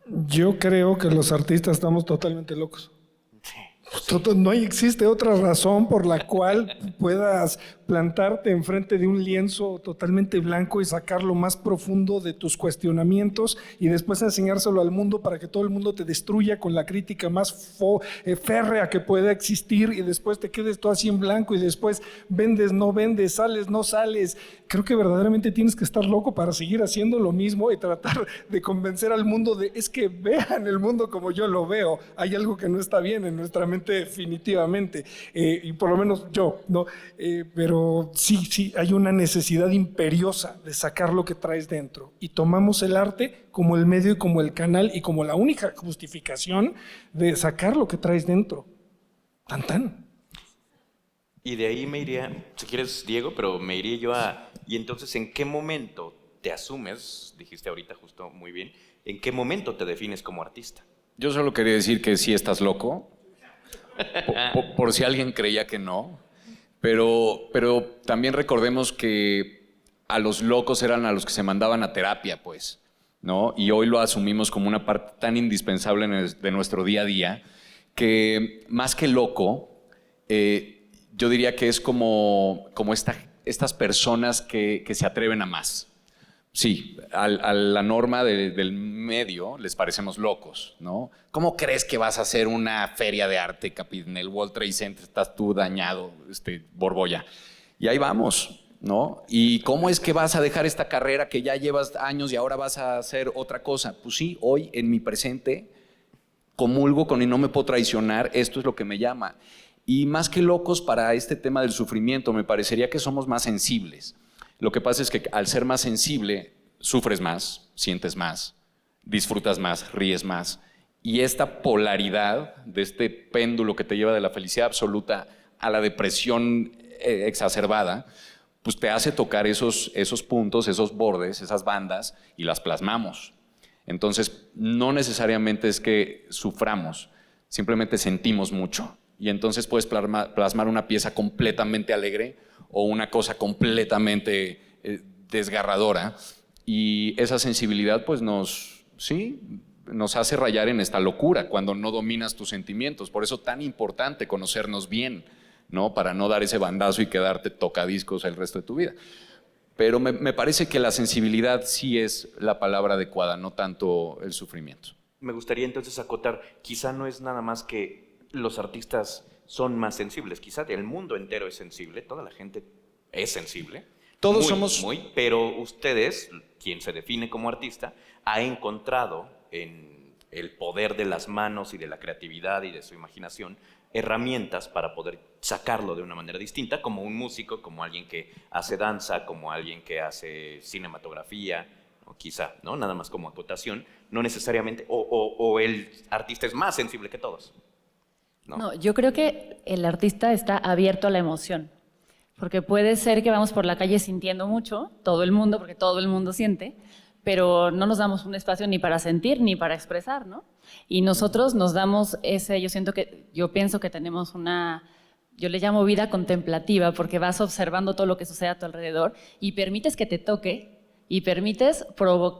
Yo creo que los artistas estamos totalmente locos. No existe otra razón por la cual puedas plantarte enfrente de un lienzo totalmente blanco y sacar lo más profundo de tus cuestionamientos y después enseñárselo al mundo para que todo el mundo te destruya con la crítica más férrea que pueda existir y después te quedes todo así en blanco y después vendes, no vendes, sales, no sales. Creo que verdaderamente tienes que estar loco para seguir haciendo lo mismo y tratar de convencer al mundo de es que vean el mundo como yo lo veo. Hay algo que no está bien en nuestra mente definitivamente, y por lo menos yo, ¿no? Pero sí, hay una necesidad imperiosa de sacar lo que traes dentro y tomamos el arte como el medio y como el canal y como la única justificación de sacar lo que traes dentro. Tan. Y de ahí me iría, si quieres, Diego, pero me iría yo a... Y entonces, ¿en qué momento te asumes? Dijiste ahorita justo muy bien. ¿En qué momento te defines como artista? Yo solo quería decir que sí estás loco, por si alguien creía que no, pero también recordemos que a los locos eran a los que se mandaban a terapia, pues, ¿no? Y hoy lo asumimos como una parte tan indispensable de nuestro día a día que más que loco, yo diría que es como estas personas que se atreven a más. Sí, a la norma del medio les parecemos locos, ¿no? ¿Cómo crees que vas a hacer una feria de arte, en el World Trade Center? Estás tú dañado, borbolla. Y ahí vamos, ¿no? ¿Y cómo es que vas a dejar esta carrera que ya llevas años y ahora vas a hacer otra cosa? Pues sí, hoy en mi presente comulgo con y no me puedo traicionar, esto es lo que me llama. Y más que locos para este tema del sufrimiento, me parecería que somos más sensibles. Lo que pasa es que al ser más sensible, sufres más, sientes más, disfrutas más, ríes más. Y esta polaridad de este péndulo que te lleva de la felicidad absoluta a la depresión exacerbada, pues te hace tocar esos puntos, esos bordes, esas bandas y las plasmamos. Entonces, no necesariamente es que suframos, simplemente sentimos mucho. Y entonces puedes plasmar una pieza completamente alegre o una cosa completamente desgarradora. Y esa sensibilidad pues nos hace rayar en esta locura cuando no dominas tus sentimientos. Por eso tan importante conocernos bien, ¿no? Para no dar ese bandazo y quedarte tocadiscos el resto de tu vida. Pero me parece que la sensibilidad sí es la palabra adecuada, no tanto el sufrimiento. Me gustaría entonces acotar, quizá no es nada más que los artistas son más sensibles, quizá el mundo entero es sensible, toda la gente es sensible. Todos somos... Pero ustedes, quien se define como artista, ha encontrado en el poder de las manos y de la creatividad y de su imaginación herramientas para poder sacarlo de una manera distinta, como un músico, como alguien que hace danza, como alguien que hace cinematografía, o quizá, ¿no? Nada más como acotación, no necesariamente, o el artista es más sensible que todos. No, yo creo que el artista está abierto a la emoción, porque puede ser que vamos por la calle sintiendo mucho, todo el mundo, porque todo el mundo siente, pero no nos damos un espacio ni para sentir ni para expresar, ¿no? Y nosotros nos damos yo pienso que tenemos yo le llamo vida contemplativa, porque vas observando todo lo que sucede a tu alrededor y permites que te toque y permites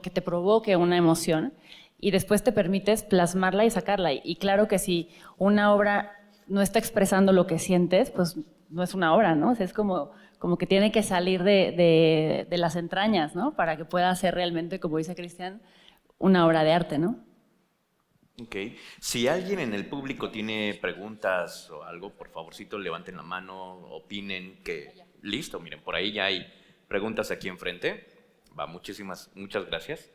que te provoque una emoción y después te permites plasmarla y sacarla. Y claro que si una obra no está expresando lo que sientes, pues no es una obra, ¿no? O sea, es como que tiene que salir de las entrañas, ¿no? Para que pueda ser realmente, como dice Cristian, una obra de arte, ¿no? Ok. Si alguien en el público tiene preguntas o algo, por favorcito levanten la mano, opinen, que listo, miren, por ahí ya hay preguntas aquí enfrente. Muchas gracias.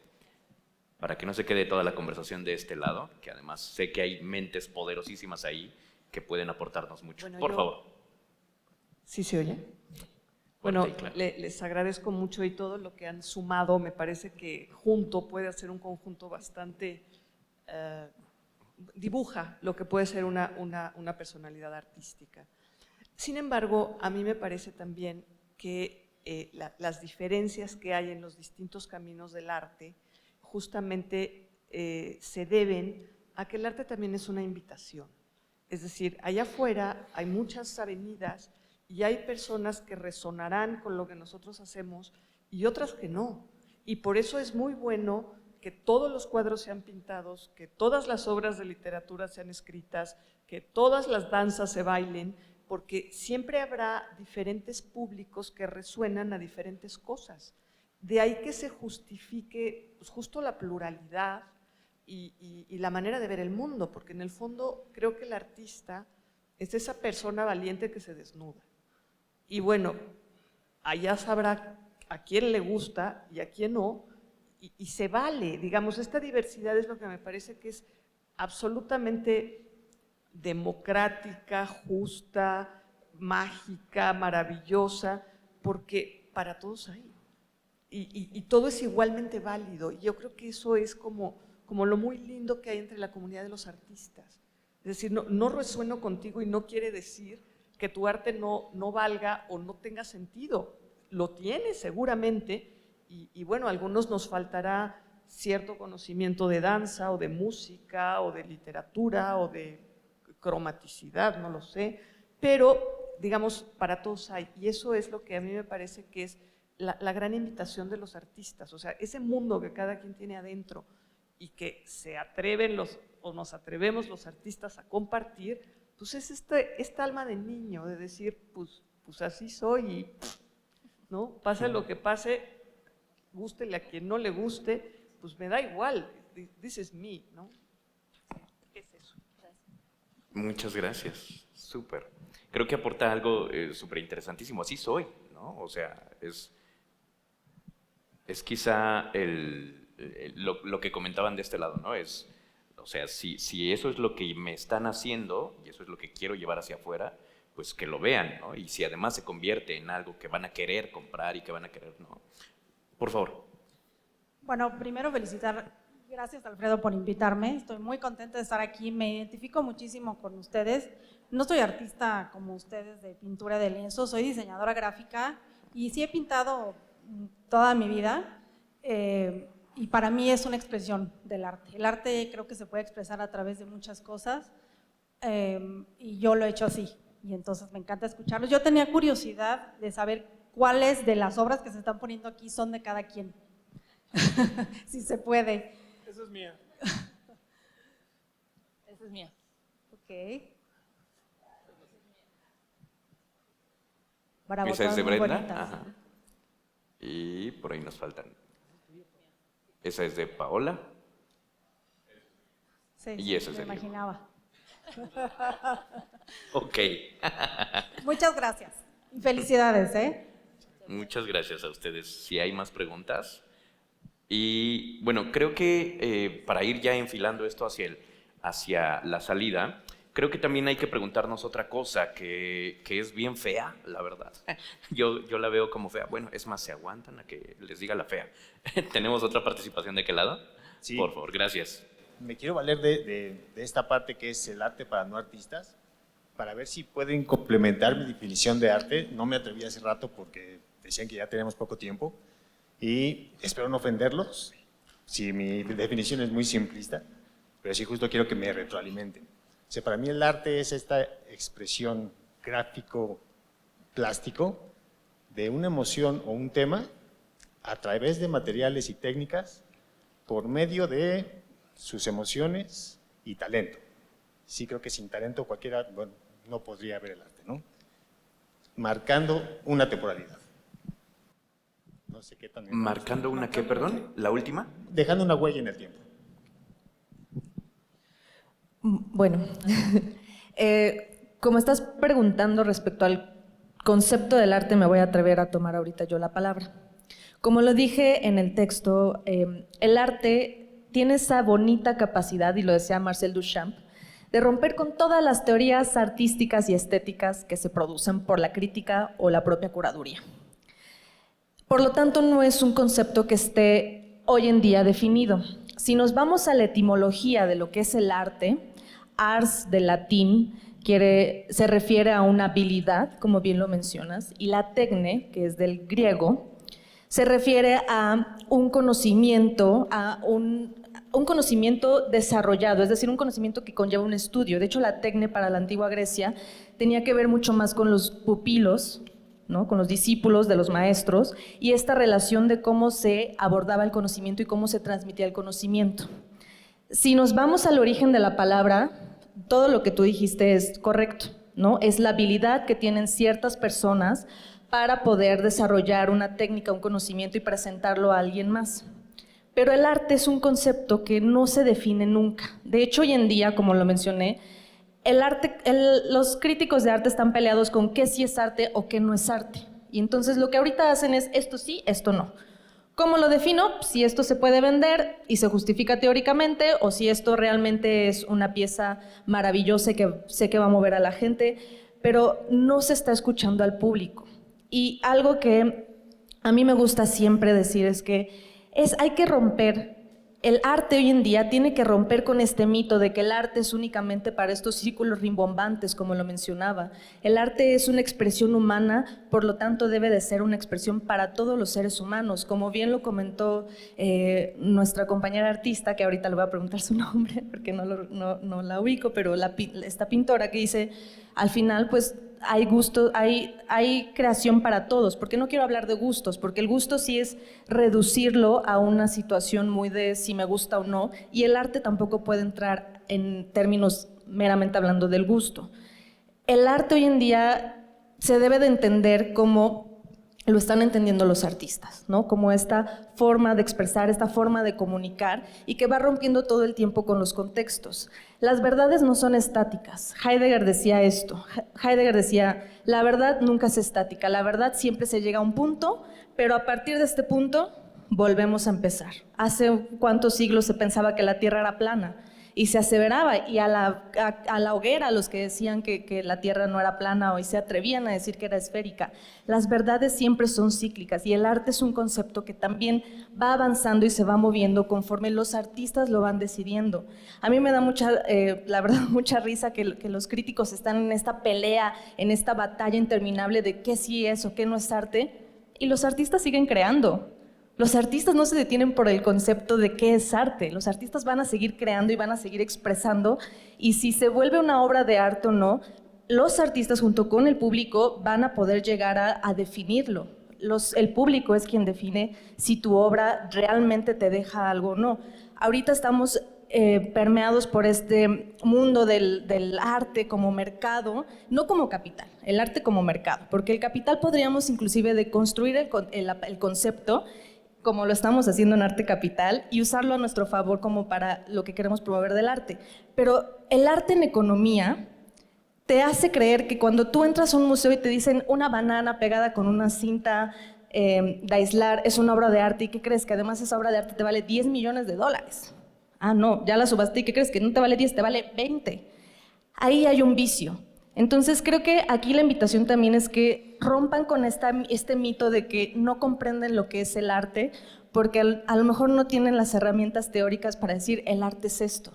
Para que no se quede toda la conversación de este lado, que además sé que hay mentes poderosísimas ahí que pueden aportarnos mucho. Bueno, por favor. ¿Sí se oye? Bueno, les agradezco mucho y todo lo que han sumado. Me parece que junto puede hacer un conjunto bastante... dibuja lo que puede ser una personalidad artística. Sin embargo, a mí me parece también que las diferencias que hay en los distintos caminos del arte justamente se deben a que el arte también es una invitación. Es decir, allá afuera hay muchas avenidas y hay personas que resonarán con lo que nosotros hacemos y otras que no. Y por eso es muy bueno que todos los cuadros sean pintados, que todas las obras de literatura sean escritas, que todas las danzas se bailen, porque siempre habrá diferentes públicos que resuenan a diferentes cosas. De ahí que se justifique pues, justo la pluralidad y la manera de ver el mundo, porque en el fondo creo que el artista es esa persona valiente que se desnuda. Y bueno, allá sabrá a quién le gusta y a quién no, y se vale, digamos, esta diversidad es lo que me parece que es absolutamente democrática, justa, mágica, maravillosa, porque para todos hay. Y todo es igualmente válido. Y yo creo que eso es como lo muy lindo que hay entre la comunidad de los artistas. Es decir, no resueno contigo y no quiere decir que tu arte no valga o no tenga sentido. Lo tiene seguramente. Y bueno, a algunos nos faltará cierto conocimiento de danza o de música o de literatura o de cromaticidad, no lo sé, pero digamos, para todos hay. Y eso es lo que a mí me parece que es la gran invitación de los artistas, o sea, ese mundo que cada quien tiene adentro y que se atreven nos atrevemos los artistas a compartir, pues es esta alma de niño, de decir, pues así soy y, ¿no? Pase lo que pase, gústele a quien no le guste, pues me da igual, this is me, ¿no? Es eso. Muchas gracias, súper. Creo que aporta algo súper interesantísimo, así soy, ¿no? O sea, es quizá lo que comentaban de este lado, ¿no? O sea, si eso es lo que me están haciendo y eso es lo que quiero llevar hacia afuera, pues que lo vean, ¿no? Y si además se convierte en algo que van a querer comprar y que van a querer, ¿no? Por favor. Bueno, primero gracias Alfredo por invitarme, estoy muy contenta de estar aquí, me identifico muchísimo con ustedes, no soy artista como ustedes de pintura de lienzo, soy diseñadora gráfica y sí he pintado toda mi vida y para mí es una expresión del arte. El arte creo que se puede expresar a través de muchas cosas y yo lo he hecho así y entonces me encanta escucharlos. Yo tenía curiosidad de saber cuáles de las obras que se están poniendo aquí son de cada quien, si se puede. Esa es mía. Esa es mía. Ok. Bravo, esa es de Brenda. Ajá. Y por ahí nos faltan. Esa es de Paola. Sí, y esa es de me imaginaba. Ok. Muchas gracias. Y felicidades, ¿eh? Muchas gracias a ustedes. Si hay más preguntas. Y bueno, creo que para ir ya enfilando esto hacia la salida, creo que también hay que preguntarnos otra cosa que es bien fea, la verdad. Yo la veo como fea. Bueno, es más, se aguantan a que les diga la fea. ¿Tenemos otra participación de qué lado? Sí. Por favor, gracias. Me quiero valer de esta parte que es el arte para no artistas, para ver si pueden complementar mi definición de arte. No me atreví hace rato porque decían que ya tenemos poco tiempo. Y espero no ofenderlos, si mi definición es muy simplista, pero sí justo quiero que me retroalimenten. O sea, para mí el arte es esta expresión gráfico-plástico de una emoción o un tema a través de materiales y técnicas por medio de sus emociones y talento. Sí creo que sin talento cualquiera, bueno, no podría ver el arte, ¿no? Marcando una temporalidad. No sé qué tan... ¿Marcando una qué, perdón? ¿La última? Dejando una huella en el tiempo. Bueno, como estás preguntando respecto al concepto del arte, me voy a atrever a tomar ahorita yo la palabra. Como lo dije en el texto, el arte tiene esa bonita capacidad, y lo decía Marcel Duchamp, de romper con todas las teorías artísticas y estéticas que se producen por la crítica o la propia curaduría. Por lo tanto, no es un concepto que esté hoy en día definido. Si nos vamos a la etimología de lo que es el arte, ars del latín se refiere a una habilidad, como bien lo mencionas, y la tecne, que es del griego, se refiere a un conocimiento, un conocimiento desarrollado, es decir, un conocimiento que conlleva un estudio. De hecho, la tecne para la antigua Grecia tenía que ver mucho más con los pupilos, ¿no? Con los discípulos de los maestros, y esta relación de cómo se abordaba el conocimiento y cómo se transmitía el conocimiento. Si nos vamos al origen de la palabra, todo lo que tú dijiste es correcto, ¿no? Es la habilidad que tienen ciertas personas para poder desarrollar una técnica, un conocimiento y presentarlo a alguien más. Pero el arte es un concepto que no se define nunca. De hecho, hoy en día, como lo mencioné, los críticos de arte están peleados con qué sí es arte o qué no es arte. Y entonces lo que ahorita hacen es esto sí, esto no. ¿Cómo lo defino? Si esto se puede vender y se justifica teóricamente, o si esto realmente es una pieza maravillosa que sé que va a mover a la gente, pero no se está escuchando al público. Y algo que a mí me gusta siempre decir es que hay que romper. El arte hoy en día tiene que romper con este mito de que el arte es únicamente para estos círculos rimbombantes, como lo mencionaba. El arte es una expresión humana, por lo tanto debe de ser una expresión para todos los seres humanos. Como bien lo comentó nuestra compañera artista, que ahorita le voy a preguntar su nombre porque no la ubico, pero esta pintora que dice, al final pues hay gusto, hay creación para todos, porque no quiero hablar de gustos, porque el gusto sí es reducirlo a una situación muy de si me gusta o no, y el arte tampoco puede entrar en términos meramente hablando del gusto. El arte hoy en día se debe de entender como lo están entendiendo los artistas, ¿no? Como esta forma de expresar, esta forma de comunicar, y que va rompiendo todo el tiempo con los contextos. Las verdades no son estáticas. Heidegger decía esto. Heidegger decía, la verdad nunca es estática, la verdad siempre se llega a un punto, pero a partir de este punto volvemos a empezar. Hace cuántos siglos se pensaba que la Tierra era plana y se aseveraba, y a la hoguera los que decían que la Tierra no era plana hoy se atrevían a decir que era esférica. Las verdades siempre son cíclicas, y el arte es un concepto que también va avanzando y se va moviendo conforme los artistas lo van decidiendo. A mí me da la verdad, mucha risa que los críticos están en esta pelea, en esta batalla interminable de qué sí es o qué no es arte, y los artistas siguen creando. Los artistas no se detienen por el concepto de qué es arte. Los artistas van a seguir creando y van a seguir expresando, y si se vuelve una obra de arte o no, los artistas junto con el público van a poder llegar a definirlo. El público es quien define si tu obra realmente te deja algo o no. Ahorita estamos permeados por este mundo del arte como mercado, no como capital, el arte como mercado, porque el capital podríamos inclusive deconstruir el concepto, como lo estamos haciendo en Arte Capital, y usarlo a nuestro favor como para lo que queremos promover del arte. Pero el arte en economía te hace creer que cuando tú entras a un museo y te dicen una banana pegada con una cinta de aislar es una obra de arte, ¿y qué crees? Que además esa obra de arte te vale $10 millones. Ah, no, ya la subasté, ¿y qué crees? Que no te vale 10, te vale 20. Ahí hay un vicio. Entonces creo que aquí la invitación también es que rompan con este mito de que no comprenden lo que es el arte, porque a lo mejor no tienen las herramientas teóricas para decir el arte es esto.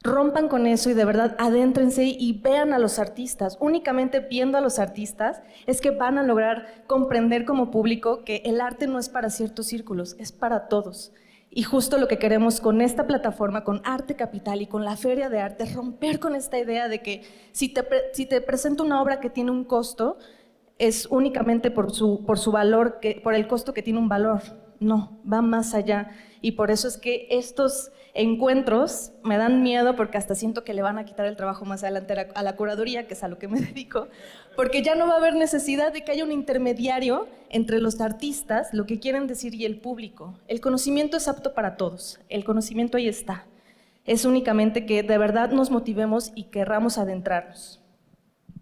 Rompan con eso y de verdad adéntrense y vean a los artistas. Únicamente viendo a los artistas es que van a lograr comprender como público que el arte no es para ciertos círculos, es para todos. Y justo lo que queremos con esta plataforma, con Arte Capital y con la Feria de Arte, es romper con esta idea de que si te presento una obra que tiene un costo, es únicamente por su valor, por el costo que tiene un valor. No, va más allá. Y por eso es que estos encuentros me dan miedo, porque hasta siento que le van a quitar el trabajo más adelante a la curaduría, que es a lo que me dedico, porque ya no va a haber necesidad de que haya un intermediario entre los artistas, lo que quieren decir, y el público. El conocimiento es apto para todos, el conocimiento ahí está. Es únicamente que de verdad nos motivemos y querramos adentrarnos.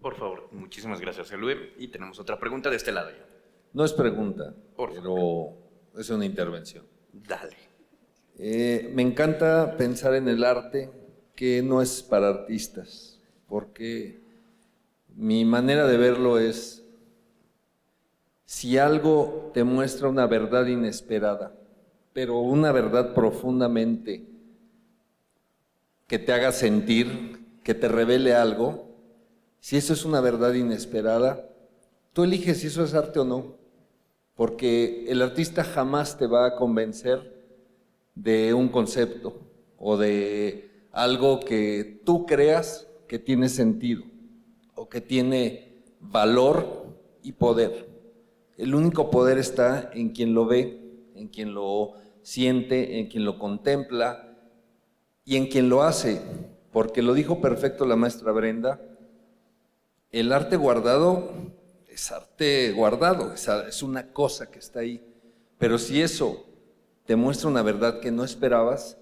Por favor, muchísimas gracias, Elue. Y tenemos otra pregunta de este lado ya. No es pregunta, Por pero es una intervención. Dale. Me encanta pensar en el arte que no es para artistas, porque mi manera de verlo es, si algo te muestra una verdad inesperada, pero una verdad profundamente que te haga sentir, que te revele algo, si eso es una verdad inesperada, tú eliges si eso es arte o no, porque el artista jamás te va a convencer de un concepto o de algo que tú creas que tiene sentido o que tiene valor y poder. El único poder está en quien lo ve, en quien lo siente, en quien lo contempla y en quien lo hace, porque lo dijo perfecto la maestra Brenda, el arte guardado es arte guardado, es una cosa que está ahí, pero si eso te muestra una verdad que no esperabas,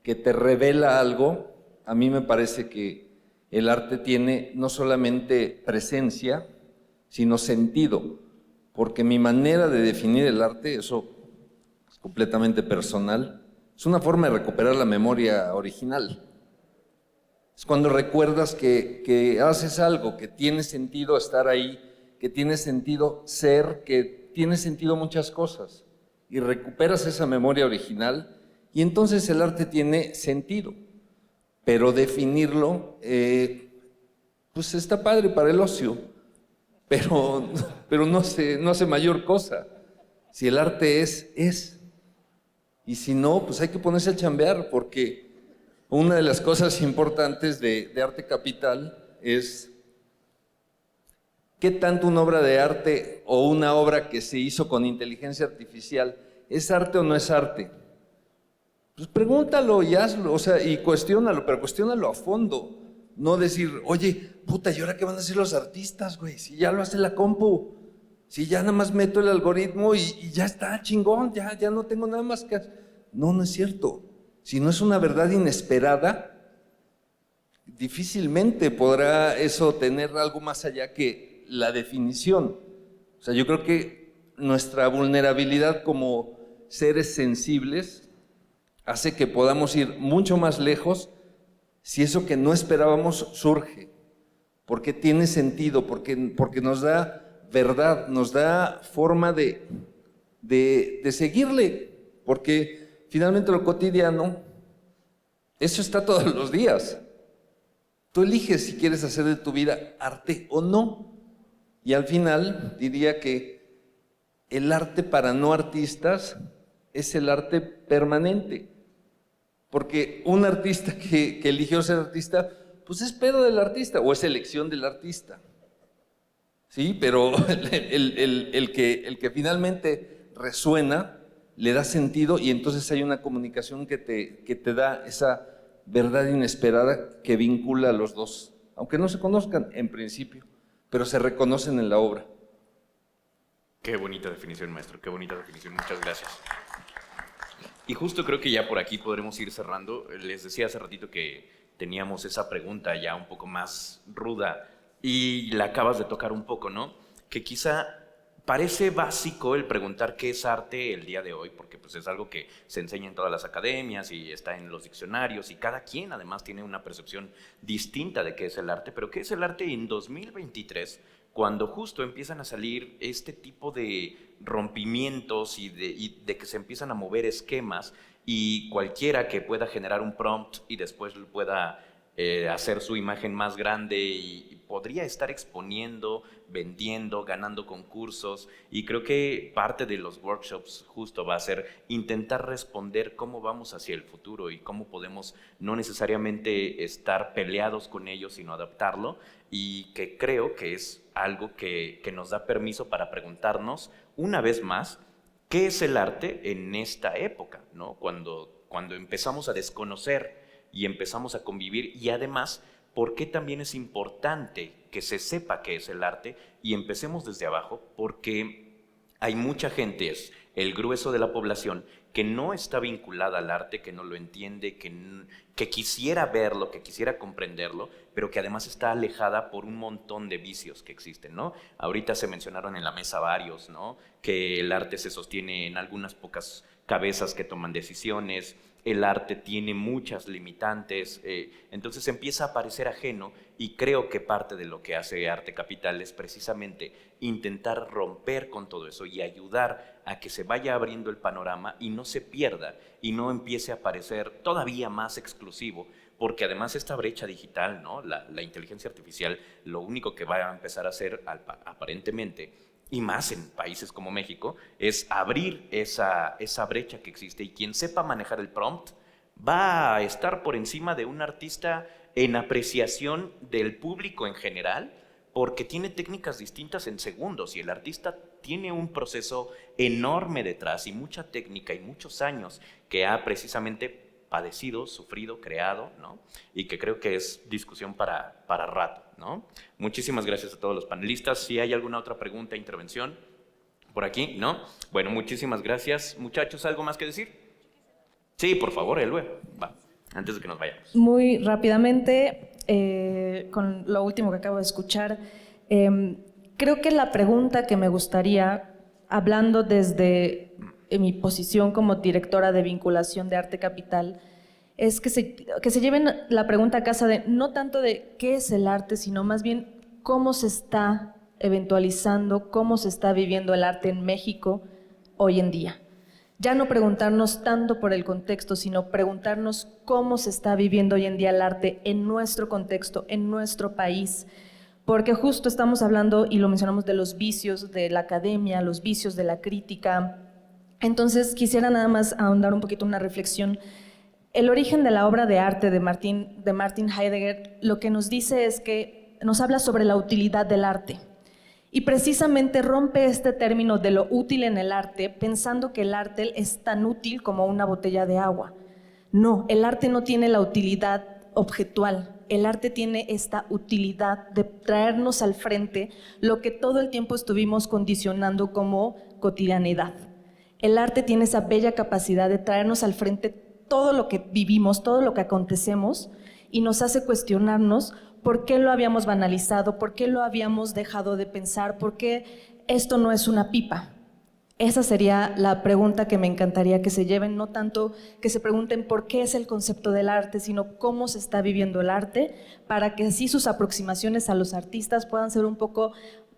que te revela algo, a mí me parece que el arte tiene no solamente presencia, sino sentido, porque mi manera de definir el arte, eso es completamente personal, es una forma de recuperar la memoria original. Es cuando recuerdas que haces algo, que tiene sentido estar ahí, que tiene sentido ser, que tiene sentido muchas cosas, y recuperas esa memoria original, y entonces el arte tiene sentido. Pero definirlo, pues está padre para el ocio, pero no hace mayor cosa. Si el arte es. Y si no, pues hay que ponerse a chambear, porque una de las cosas importantes de Arte Capital es ¿qué tanto una obra de arte o una obra que se hizo con inteligencia artificial es arte o no es arte? Pues pregúntalo y hazlo, o sea, y cuestiónalo, pero cuestiónalo a fondo. No decir, oye, puta, ¿y ahora qué van a hacer los artistas, güey? Si ya lo hace la compu, si ya nada más meto el algoritmo y ya está, chingón, ya no tengo nada más que hacer. No es cierto. Si no es una verdad inesperada, difícilmente podrá eso tener algo más allá que la definición. O sea, yo creo que nuestra vulnerabilidad como seres sensibles hace que podamos ir mucho más lejos si eso que no esperábamos surge, porque tiene sentido, porque nos da verdad, nos da forma de seguirle, porque finalmente lo cotidiano, eso está todos los días. Tú eliges si quieres hacer de tu vida arte o no. Y al final diría que el arte para no artistas es el arte permanente. Porque un artista que eligió ser artista, pues es pedo del artista o es elección del artista. Sí, pero el que finalmente resuena, le da sentido y entonces hay una comunicación que te da esa verdad inesperada que vincula a los dos. Aunque no se conozcan en principio, pero se reconocen en la obra. Qué bonita definición, maestro, qué bonita definición. Muchas gracias. Y justo creo que ya por aquí podremos ir cerrando. Les decía hace ratito que teníamos esa pregunta ya un poco más ruda y la acabas de tocar un poco, ¿no? Que quizá parece básico el preguntar qué es arte el día de hoy, porque pues es algo que se enseña en todas las academias y está en los diccionarios y cada quien además tiene una percepción distinta de qué es el arte, pero qué es el arte en 2023, cuando justo empiezan a salir este tipo de rompimientos y de que se empiezan a mover esquemas y cualquiera que pueda generar un prompt y después pueda hacer su imagen más grande y podría estar exponiendo, vendiendo, ganando concursos, y creo que parte de los workshops justo va a ser intentar responder cómo vamos hacia el futuro y cómo podemos no necesariamente estar peleados con ellos, sino adaptarlo, y que creo que es algo que nos da permiso para preguntarnos una vez más qué es el arte en esta época, ¿no? Cuando empezamos a desconocer y empezamos a convivir, y además, ¿por qué también es importante que se sepa qué es el arte? Y empecemos desde abajo, porque hay mucha gente, es el grueso de la población, que no está vinculada al arte, que no lo entiende, que quisiera verlo, que quisiera comprenderlo, pero que además está alejada por un montón de vicios que existen, ¿no? Ahorita se mencionaron en la mesa varios, ¿no? Que el arte se sostiene en algunas pocas cabezas que toman decisiones, el arte tiene muchas limitantes, entonces empieza a parecer ajeno, y creo que parte de lo que hace Arte Capital es precisamente intentar romper con todo eso y ayudar a que se vaya abriendo el panorama y no se pierda y no empiece a parecer todavía más exclusivo, porque además esta brecha digital, ¿no? La inteligencia artificial, lo único que va a empezar a hacer aparentemente, y más en países como México, es abrir esa brecha que existe, y quien sepa manejar el prompt va a estar por encima de un artista en apreciación del público en general, porque tiene técnicas distintas en segundos, y el artista tiene un proceso enorme detrás y mucha técnica y muchos años que ha precisamente padecido, sufrido, creado, ¿no? Y que creo que es discusión para rato, ¿no? Muchísimas gracias a todos los panelistas. Si hay alguna otra pregunta, intervención por aquí, ¿no? Bueno, muchísimas gracias. Muchachos, ¿algo más que decir? Sí, por favor, Elue, va, antes de que nos vayamos. Muy rápidamente, con lo último que acabo de escuchar, creo que la pregunta que me gustaría, hablando desde mi posición como directora de vinculación de Arte Capital, es que se lleven la pregunta a casa de no tanto de qué es el arte, sino más bien cómo se está eventualizando, cómo se está viviendo el arte en México hoy en día. Ya no preguntarnos tanto por el contexto, sino preguntarnos cómo se está viviendo hoy en día el arte en nuestro contexto, en nuestro país, porque justo estamos hablando, y lo mencionamos, de los vicios de la academia, los vicios de la crítica. Entonces quisiera nada más ahondar un poquito en una reflexión. El origen de la obra de arte de Martin Heidegger lo que nos dice es que nos habla sobre la utilidad del arte, y precisamente rompe este término de lo útil en el arte pensando que el arte es tan útil como una botella de agua. No, el arte no tiene la utilidad objetual, el arte tiene esta utilidad de traernos al frente lo que todo el tiempo estuvimos condicionando como cotidianidad. El arte tiene esa bella capacidad de traernos al frente todo lo que vivimos, todo lo que acontecemos, y nos hace cuestionarnos por qué lo habíamos banalizado, por qué lo habíamos dejado de pensar, por qué esto no es una pipa. Esa sería la pregunta que me encantaría que se lleven, no tanto que se pregunten por qué es el concepto del arte, sino cómo se está viviendo el arte, para que así sus aproximaciones a los artistas puedan ser un poco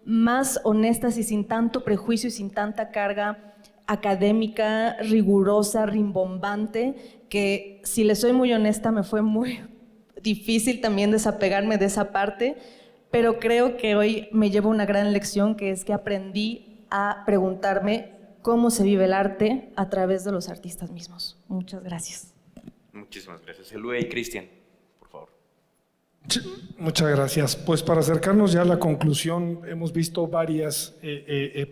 más honestas y sin tanto prejuicio y sin tanta carga académica, rigurosa, rimbombante, que si les soy muy honesta me fue muy difícil también desapegarme de esa parte, pero creo que hoy me llevo una gran lección, que es que aprendí a preguntarme cómo se vive el arte a través de los artistas mismos. Muchas gracias. Muchísimas gracias. Elue y Cristian, por favor. Muchas gracias. Pues para acercarnos ya a la conclusión, hemos visto varias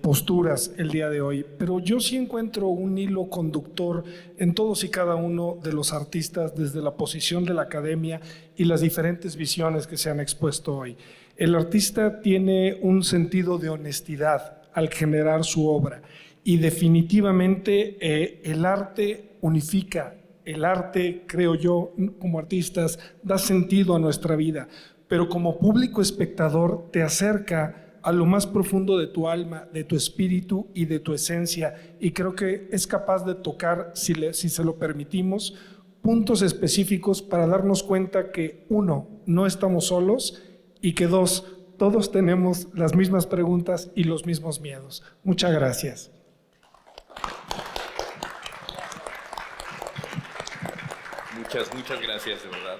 posturas el día de hoy, pero yo sí encuentro un hilo conductor en todos y cada uno de los artistas desde la posición de la academia y las diferentes visiones que se han expuesto hoy. El artista tiene un sentido de honestidad al generar su obra, y definitivamente el arte unifica. El arte, creo yo, como artistas, da sentido a nuestra vida, pero como público espectador te acerca a lo más profundo de tu alma, de tu espíritu y de tu esencia, y creo que es capaz de tocar, si se lo permitimos, puntos específicos para darnos cuenta que, uno, no estamos solos, y que dos, todos tenemos las mismas preguntas y los mismos miedos. Muchas gracias. Muchas gracias, de verdad.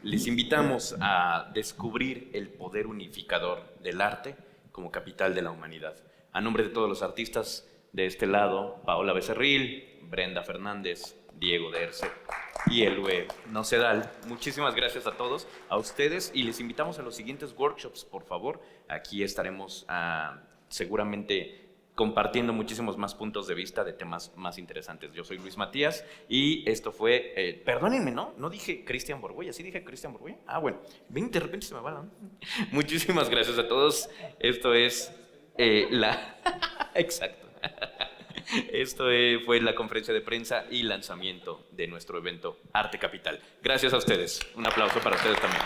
Les invitamos a descubrir el poder unificador del arte como capital de la humanidad. A nombre de todos los artistas de este lado, Paola Becerril, Brenda Fernández, Diego Derce y Elue Nocedal, muchísimas gracias a todos, a ustedes, y les invitamos a los siguientes workshops, por favor. Aquí estaremos seguramente compartiendo muchísimos más puntos de vista de temas más interesantes. Yo soy Luis Matías y esto fue, perdónenme, ¿no dije Cristian Borgoya? ¿Sí dije Cristian Borgoya? Ah, bueno, ven, de repente se me va la... Muchísimas gracias a todos. Esto es Exacto. Esto fue la conferencia de prensa y lanzamiento de nuestro evento Arte Capital. Gracias a ustedes. Un aplauso para ustedes también.